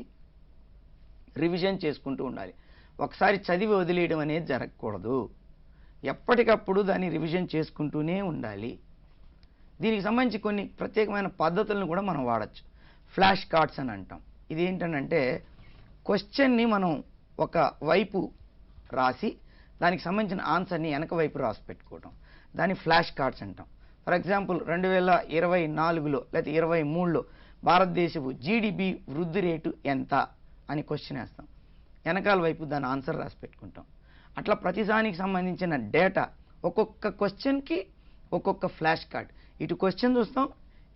B: రివిజన్ చేసుకుంటూ ఉండాలి. ఒకసారి చదివి వదిలేయడం అనేది జరగకూడదు. ఎప్పటికప్పుడు దాన్ని రివిజన్ చేసుకుంటూనే ఉండాలి. దీనికి సంబంధించి కొన్ని ప్రత్యేకమైన పద్ధతులను కూడా మనం వాడచ్చు. ఫ్లాష్ కార్డ్స్ అని అంటాం. ఇది ఏంటంటే క్వశ్చన్ని మనం ఒక వైపు రాసి దానికి సంబంధించిన ఆన్సర్ని వెనక వైపు రాసి పెట్టుకోవడం, దాన్ని ఫ్లాష్ కార్డ్స్ అంటాం. ఫర్ ఎగ్జాంపుల్ 2024లో లేదా 2023లో భారతదేశపు జీడిపి వృద్ధి రేటు ఎంత అని క్వశ్చన్ వేస్తాం, వెనకాల వైపు దాని ఆన్సర్ రాసి పెట్టుకుంటాం. అట్లా ప్రతిదానికి సంబంధించిన డేటా ఒక్కొక్క క్వశ్చన్కి ఒక్కొక్క ఫ్లాష్ కార్డ్, ఇటు క్వశ్చన్ చూస్తాం,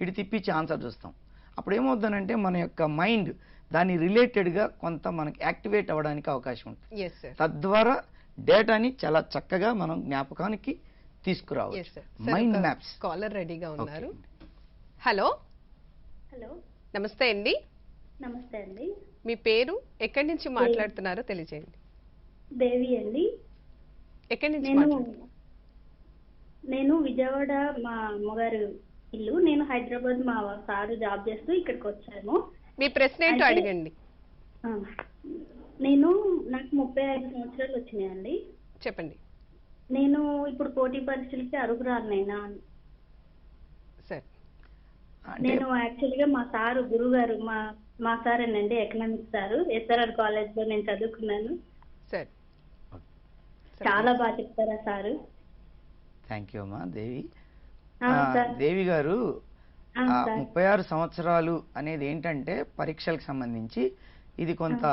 B: ఇటు తిప్పించి ఆన్సర్ చూస్తాం. అప్పుడు ఏమవుతుందంటే మన యొక్క మైండ్ దాని రిలేటెడ్గా కొంత మనకి యాక్టివేట్ అవ్వడానికి అవకాశం ఉంటుంది.
A: Yes sir.
B: తద్వారా డేటాని చాలా చక్కగా మనం జ్ఞాపకానికి తీసుకురావచ్చు. Mind maps.
A: కాలర్ రెడీగా ఉన్నారు. హలో.
N: హలో,
A: నమస్తే అండి.
N: నమస్తే అండి.
A: మీ పేరు, ఎక్కడి నుంచి మాట్లాడుతున్నారో తెలియజేయండి.
N: దేవి అండి.
A: ఎక్కడి నుంచి
N: నేను విజయవాడ, మా అమ్మగారు ఇల్లు. నేను హైదరాబాద్ మా సారు జాబ్ చేస్తూ ఇక్కడికి వచ్చాము.
A: మీ ప్రశ్న ఏంటో అడగండి.
N: నాకు 35 సంవత్సరాలు వచ్చినాయండి.
A: చెప్పండి.
N: నేను ఇప్పుడు పోటీ పరీక్షలకి అర్హురాలినైనా?
A: సరే.
N: నేను యాక్చువల్గా మా సారు గురుగారు మా సారేనండి, ఎకనామిక్స్ సారు, ఎస్ఆర్ఆర్ కాలేజ్ లో నేను చదువుకున్నాను.
A: సరే.
N: చాలా బాగా చెప్తారా సారు?
B: థ్యాంక్ యూ అమ్మా దేవి.
N: సార్.
B: దేవి గారు,
N: సార్.
B: 36 సంవత్సరాలు అనేది ఏంటంటే పరీక్షలకు సంబంధించి ఇది కొంత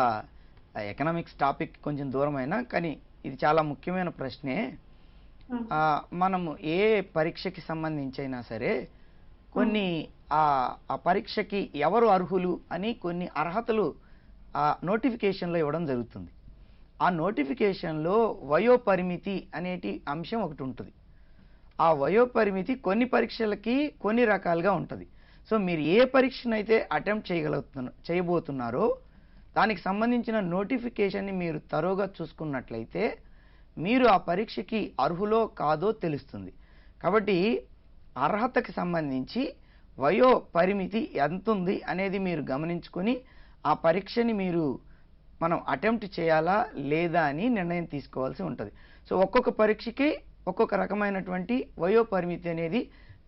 B: ఎకనామిక్స్ టాపిక్ కొంచెం దూరమైనా కానీ ఇది చాలా ముఖ్యమైన ప్రశ్నే. మనము ఏ పరీక్షకి సంబంధించి అయినా సరే కొన్ని ఆ పరీక్షకి ఎవరు అర్హులు అని కొన్ని అర్హతలు ఆ నోటిఫికేషన్లో ఇవ్వడం జరుగుతుంది. ఆ నోటిఫికేషన్లో వయోపరిమితి అనేటి అంశం ఒకటి ఉంటుంది. ఆ వయోపరిమితి కొన్ని పరీక్షలకి కొన్ని రకాలుగా ఉంటుంది. సో మీరు ఏ పరీక్షనైతే అటెంప్ట్ చేయబోతున్నారో దానికి సంబంధించిన నోటిఫికేషన్ని మీరు తరోగా చూసుకున్నట్లయితే మీరు ఆ పరీక్షకి అర్హులో కాదో తెలుస్తుంది. కాబట్టి అర్హతకి సంబంధించి వయో పరిమితి ఎంత ఉంది అనేది మీరు గమనించుకొని ఆ పరీక్షని మనం అటెంప్ట్ చేయాలా లేదా అని నిర్ణయం తీసుకోవాల్సి ఉంటుంది. సో ఒక్కొక్క పరీక్షకి ఒక్కొక్క రకమైనటువంటి వయో పరిమితి అనేది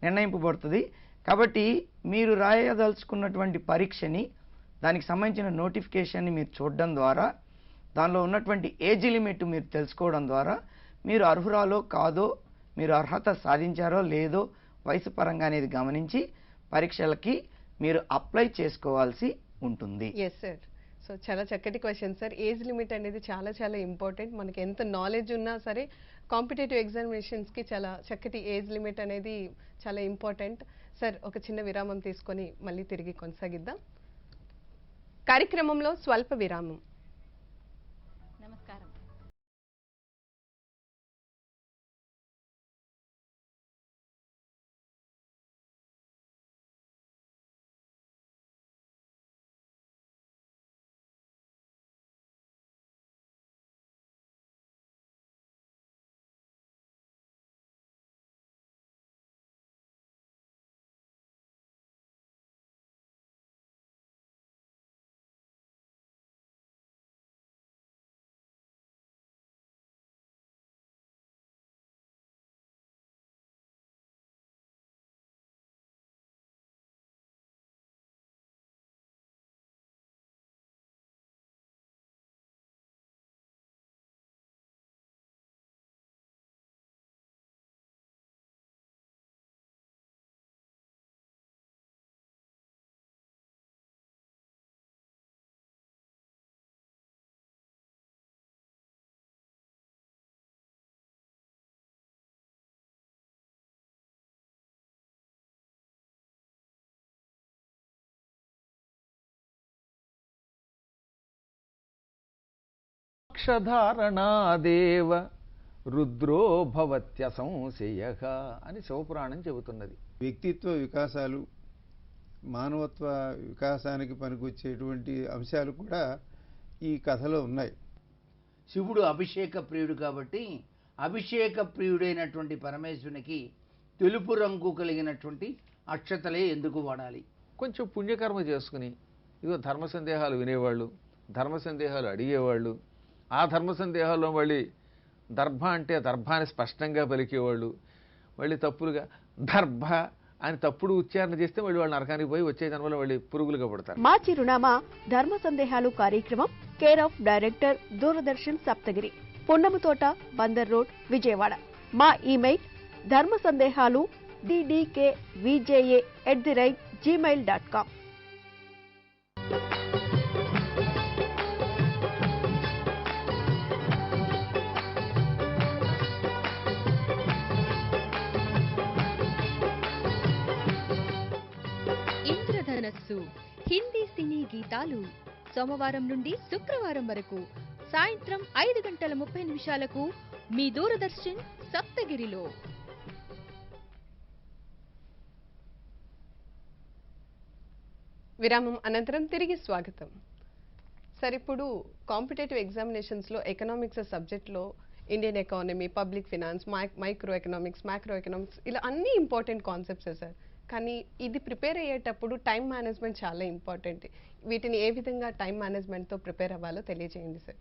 B: నిర్ణయింపబడుతుంది. కాబట్టి మీరు రాయదలుచుకున్నటువంటి పరీక్షని దానికి సంబంధించిన నోటిఫికేషన్ని మీరు చూడడం ద్వారా దానిలో ఉన్నటువంటి ఏజ్ లిమిట్ మీరు తెలుసుకోవడం ద్వారా మీరు అర్హురాలో కాదో, మీరు అర్హత సాధించారో లేదో వయసు పరంగా అనేది గమనించి పరీక్షలకి మీరు అప్లై చేసుకోవాల్సి ఉంటుంది.
A: Yes sir. సో చాలా చక్కటి క్వశ్చన్ సార్. ఏజ్ లిమిట్ అనేది చాలా చాలా ఇంపార్టెంట్. మనకి ఎంత నాలెడ్జ్ ఉన్నా సరే కాంపిటేటివ్ ఎగ్జామినేషన్స్కి చాలా చక్కటి ఏజ్ లిమిట్ అనేది చాలా ఇంపార్టెంట్. సార్, ఒక చిన్న విరామం తీసుకొని మళ్ళీ తిరిగి కొనసాగిద్దాం. కార్యక్రమంలో స్వల్ప విరామం.
C: నమస్కారం.
O: మోక్షధారణాదేవ రుద్రో భవత్య సంశయః అని శివపురాణం చెబుతున్నది.
F: వ్యక్తిత్వ వికాసాలు, మానవత్వ వికాసానికి పనికొచ్చేటువంటి అంశాలు కూడా ఈ కథలో ఉన్నాయి.
P: శివుడు అభిషేక ప్రియుడు కాబట్టి అభిషేక ప్రియుడైనటువంటి పరమేశ్వరునికి తెలుపు రంగు కలిగినటువంటి అక్షతలే ఎందుకు వాడాలి?
O: కొంచెం పుణ్యకర్మ చేసుకుని ఇదిగో ధర్మ సందేహాలు వినేవాళ్ళు, ధర్మ సందేహాలు అడిగేవాళ్ళు, ఆ ధర్మ సందేహాల్లో మళ్ళీ దర్భ అంటే దర్భాన్ని స్పష్టంగా పలికేవాళ్ళు, మళ్ళీ తప్పులుగా దర్భ అని తప్పుడు ఉచ్చారణ చేస్తే మళ్ళీ వాళ్ళు నరకానికి పోయి వచ్చే జన్మలో మళ్ళీ పురుగులుగా పడతారు.
Q: మా చిరునామా ధర్మ సందేహాలు కార్యక్రమం, care of director Doordarshan Saptagiri, Punnamathota, Bandar road, Vijayawada. మా ఈమెయిల్ ధర్మ సందేహాలు ddkvja@gmail.com.
C: ఇంద్రధనస్సు తెలుసు హిందీ సినీ గీతాలు సోమవారం నుండి శుక్రవారం వరకు సాయంత్రం 5:30 మీ దూరదర్శన్ సప్తగిరిలో.
A: విరామం అనంతరం తిరిగి స్వాగతం. సార్, ఇప్పుడు కాంపిటేటివ్ ఎగ్జామినేషన్స్లో ఎకనామిక్స్ సబ్జెక్ట్లో Indian economy, public finance, micro economics, macro economics ఇలా అన్ని ఇంపార్టెంట్ కాన్సెప్ట్సే సార్. కానీ ఇది ప్రిపేర్ అయ్యేటప్పుడు టైం మేనేజ్మెంట్ చాలా ఇంపార్టెంట్. వీటిని ఏ విధంగా టైం మేనేజ్మెంట్తో ప్రిపేర్ అవ్వాలో తెలియజేయండి సార్.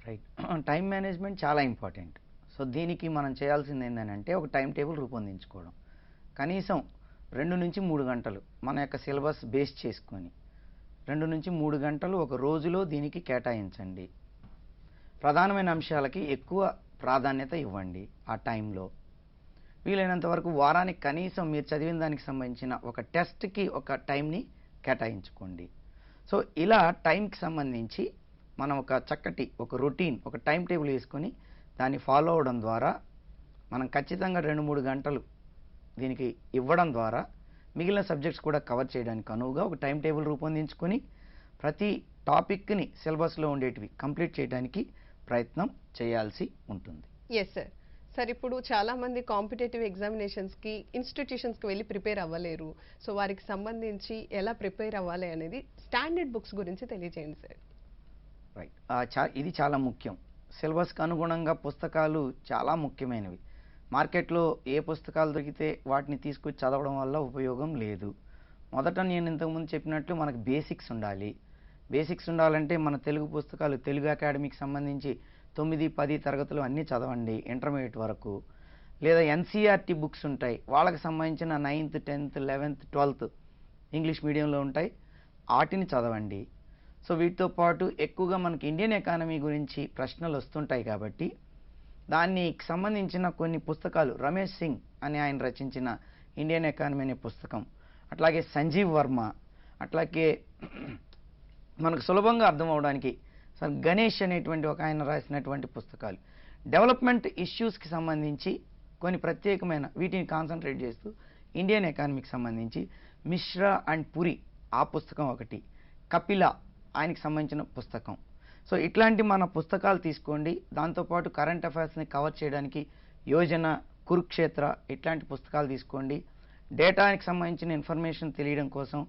B: రైట్, టైం మేనేజ్మెంట్ చాలా ఇంపార్టెంట్. సో దీనికి మనం చేయాల్సింది ఏంటంటే ఒక టైం టేబుల్ రూపొందించుకోవడం. కనీసం 2 నుంచి 3 గంటలు మన యొక్క సిలబస్ బేస్ చేసుకొని 2 నుంచి 3 గంటలు ఒక రోజులో దీనికి కేటాయించండి. ప్రధానమైన అంశాలకి ఎక్కువ ప్రాధాన్యత ఇవ్వండి. ఆ టైంలో వీలైనంత వరకు వారానికి కనీసం మీరు చదివిన దానికి సంబంధించిన ఒక టెస్ట్కి ఒక టైంని కేటాయించుకోండి. సో ఇలా టైంకి సంబంధించి మనం ఒక చక్కటి ఒక రొటీన్, ఒక టైం టేబుల్ వేసుకొని దాన్ని ఫాలో అవడం ద్వారా మనం ఖచ్చితంగా 2-3 గంటలు దీనికి ఇవ్వడం ద్వారా మిగిలిన సబ్జెక్ట్స్ కూడా కవర్ చేయడానికి అనువుగా ఒక టైం టేబుల్ రూపొందించుకొని ప్రతి టాపిక్ని సిలబస్లో ఉండేటివి కంప్లీట్ చేయడానికి ప్రయత్నం చేయాల్సి ఉంటుంది.
A: Yes sir. సార్, ఇప్పుడు చాలా మంది కాంపిటేటివ్ ఎగ్జామినేషన్స్కి ఇన్స్టిట్యూషన్స్కి వెళ్ళి ప్రిపేర్ అవ్వలేరు. సో వారికి సంబంధించి ఎలా ప్రిపేర్ అవ్వాలి అనేది స్టాండర్డ్ బుక్స్ గురించి తెలియజేయండి సార్.
B: రైట్, ఇది చాలా ముఖ్యం. సిలబస్కి అనుగుణంగా పుస్తకాలు చాలా ముఖ్యమైనవి. మార్కెట్లో ఏ పుస్తకాలు దొరికితే వాటిని తీసుకొచ్చి చదవడం వల్ల ఉపయోగం లేదు. మొదట నేను ఇంతకుముందు చెప్పినట్లు మనకు బేసిక్స్ ఉండాలి. బేసిక్స్ ఉండాలంటే మన తెలుగు పుస్తకాలు, తెలుగు అకాడమీకి సంబంధించి 9, 10 తరగతులు అన్నీ చదవండి ఇంటర్మీడియట్ వరకు. లేదా ఎన్సీఆర్టీ బుక్స్ ఉంటాయి, వాళ్ళకి సంబంధించిన 9th, 10th, 11th, 12th English మీడియంలో ఉంటాయి, వాటిని చదవండి. సో వీటితో పాటు ఎక్కువగా మనకి ఇండియన్ ఎకానమీ గురించి ప్రశ్నలు వస్తుంటాయి కాబట్టి దానికి సంబంధించిన కొన్ని పుస్తకాలు, రమేష్ సింగ్ అని ఆయన రచించిన ఇండియన్ ఎకానమీ అనే పుస్తకం, అట్లాగే సంజీవ్ వర్మ, అట్లాగే మనకు సులభంగా అర్థం అవడానికి సార్ గణేష్ అనేటువంటి ఒక ఆయన రాసినటువంటి పుస్తకాలు, డెవలప్మెంట్ ఇష్యూస్కి సంబంధించి కొన్ని ప్రత్యేకమైన వీటిని కాన్సన్ట్రేట్ చేస్తూ ఇండియన్ ఎకానమీకి సంబంధించి మిశ్రా అండ్ పురి ఆ పుస్తకం ఒకటి, కపిల ఆయనకి సంబంధించిన పుస్తకం. సో ఇట్లాంటి మన పుస్తకాలు తీసుకోండి. దాంతోపాటు కరెంట్ అఫైర్స్ని కవర్ చేయడానికి యోజన, కురుక్షేత్ర ఇట్లాంటి పుస్తకాలు తీసుకోండి. డేటాకి సంబంధించిన ఇన్ఫర్మేషన్ తెలియడం కోసం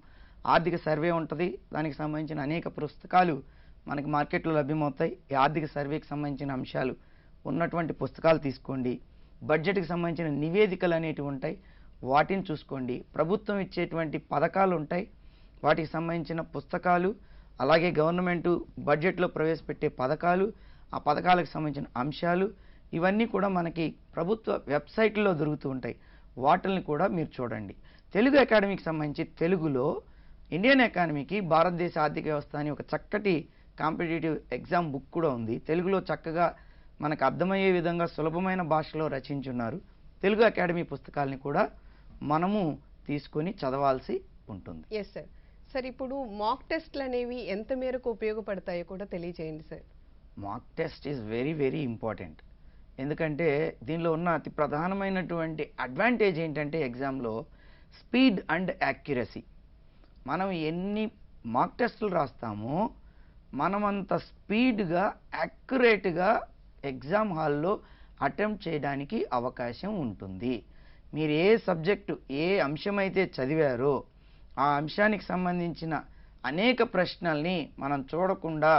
B: ఆర్థిక సర్వే ఉంటుంది, దానికి సంబంధించిన అనేక పుస్తకాలు మనకి మార్కెట్లో లభ్యమవుతాయి. ఈ ఆర్థిక సర్వేకి సంబంధించిన అంశాలు ఉన్నటువంటి పుస్తకాలు తీసుకోండి. బడ్జెట్కి సంబంధించిన నివేదికలు అనేటివి ఉంటాయి, వాటిని చూసుకోండి. ప్రభుత్వం ఇచ్చేటువంటి పథకాలు ఉంటాయి, వాటికి సంబంధించిన పుస్తకాలు, అలాగే గవర్నమెంట్ బడ్జెట్లో ప్రవేశపెట్టే పథకాలు, ఆ పథకాలకు సంబంధించిన అంశాలు ఇవన్నీ కూడా మనకి ప్రభుత్వ వెబ్సైట్లో దొరుకుతూ ఉంటాయి. వాటిని కూడా మీరు చూడండి. తెలుగు అకాడమీకి సంబంధించి తెలుగులో ఇండియన్ ఎకానమీకి భారతదేశ ఆర్థిక వ్యవస్థ అని ఒక చక్కటి కాంపిటేటివ్ ఎగ్జామ్ బుక్ కూడా ఉంది. తెలుగులో చక్కగా మనకు అర్థమయ్యే విధంగా సులభమైన భాషలో రచించున్నారు. తెలుగు అకాడమీ పుస్తకాలని కూడా మనము తీసుకొని చదవాల్సి ఉంటుంది.
A: Yes sir. సార్, ఇప్పుడు మాక్ టెస్ట్లు అనేవి ఎంత మేరకు ఉపయోగపడతాయో కూడా తెలియజేయండి sir.
B: Mock test is very very important. ఎందుకంటే దీనిలో ఉన్న అతి ప్రధానమైనటువంటి అడ్వాంటేజ్ ఏంటంటే ఎగ్జామ్లో స్పీడ్ అండ్ యాక్యురసీ. మనం ఎన్ని మాక్ టెస్టులు రాస్తామో మనమంత స్పీడ్గా, యాక్యురేట్గా ఎగ్జామ్ హాల్లో అటెంప్ట్ చేయడానికి అవకాశం ఉంటుంది. మీరు ఏ సబ్జెక్టు, ఏ అంశమైతే చదివారో ఆ అంశానికి సంబంధించిన అనేక ప్రశ్నల్ని మనం చూడకుండా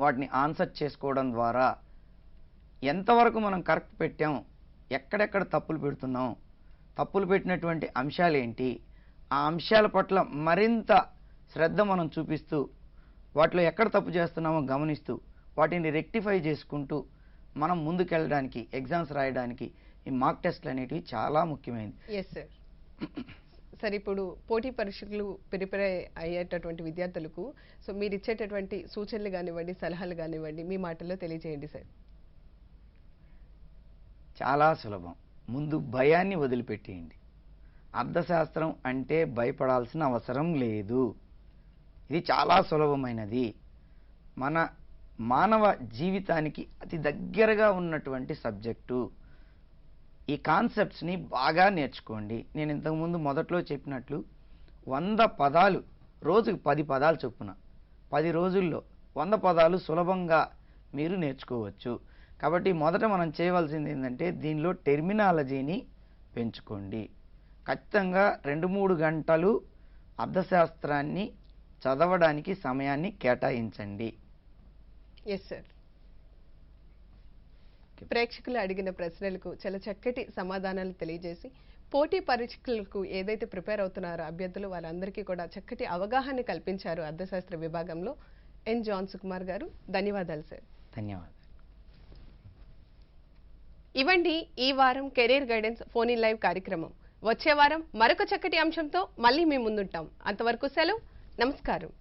B: వాటిని ఆన్సర్ చేసుకోవడం ద్వారా ఎంతవరకు మనం కరెక్ట్ పెట్టాం, ఎక్కడెక్కడ తప్పులు పెడుతున్నాం, తప్పులు పెట్టినటువంటి అంశాలు ఏంటి, ఆ అంశాల పట్ల మరింత శ్రద్ధ మనం చూపిస్తూ వాటిలో ఎక్కడ తప్పు చేస్తున్నామో గమనిస్తూ వాటిని రెక్టిఫై చేసుకుంటూ మనం ముందుకెళ్ళడానికి, ఎగ్జామ్స్ రాయడానికి ఈ మాక్ టెస్ట్లు అనేటివి చాలా ముఖ్యమైనది.
A: Yes sir. సార్, ఇప్పుడు పోటీ పరీక్షలు ప్రిపేర్ అయ్యేటటువంటి విద్యార్థులకు సో మీరు ఇచ్చేటటువంటి సూచనలు కానివ్వండి, సలహాలు కానివ్వండి, మీ మాటల్లో తెలియజేయండి సార్.
B: చాలా సులభం. ముందు భయాన్ని వదిలిపెట్టేయండి. అర్థశాస్త్రం అంటే భయపడాల్సిన అవసరం లేదు. ఇది చాలా సులభమైనది. మన మానవ జీవితానికి అతి దగ్గరగా ఉన్నటువంటి సబ్జెక్టు. ఈ కాన్సెప్ట్స్ని బాగా నేర్చుకోండి. నేను ఇంతకుముందు మొదట్లో చెప్పినట్లు 100 పదాలు, రోజుకి 10 పదాలు చొప్పున 10 రోజుల్లో 100 పదాలు సులభంగా మీరు నేర్చుకోవచ్చు. కాబట్టి మొదట మనం చేయవలసింది ఏంటంటే దీనిలో టెర్మినాలజీని పెంచుకోండి. ఖచ్చితంగా 2-3 గంటలు అర్థశాస్త్రాన్ని చదవడానికి సమయాన్ని కేటాయించండి.
A: Yes sir. ప్రేక్షకులు అడిగిన ప్రశ్నలకు చాలా చక్కటి సమాధానాలు తెలియజేసి పోటీ పరీక్షలకు ఏదైతే ప్రిపేర్ అవుతున్నారో అభ్యర్థులు వాళ్ళందరికీ కూడా చక్కటి అవగాహన కల్పించారు అర్థశాస్త్ర విభాగంలో. ఎన్ జాన్ సుకుమార్ గారు, ధన్యవాదాలు సార్.
B: ధన్యవాదాలు.
A: ఇవండి ఈ వారం career guidance phone in live కార్యక్రమం. వచ్చే వారం మరొక చక్కటి అంశంతో మళ్ళీ మీ ముందుంటాం. అంతవరకు సెలవు. నమస్కారం.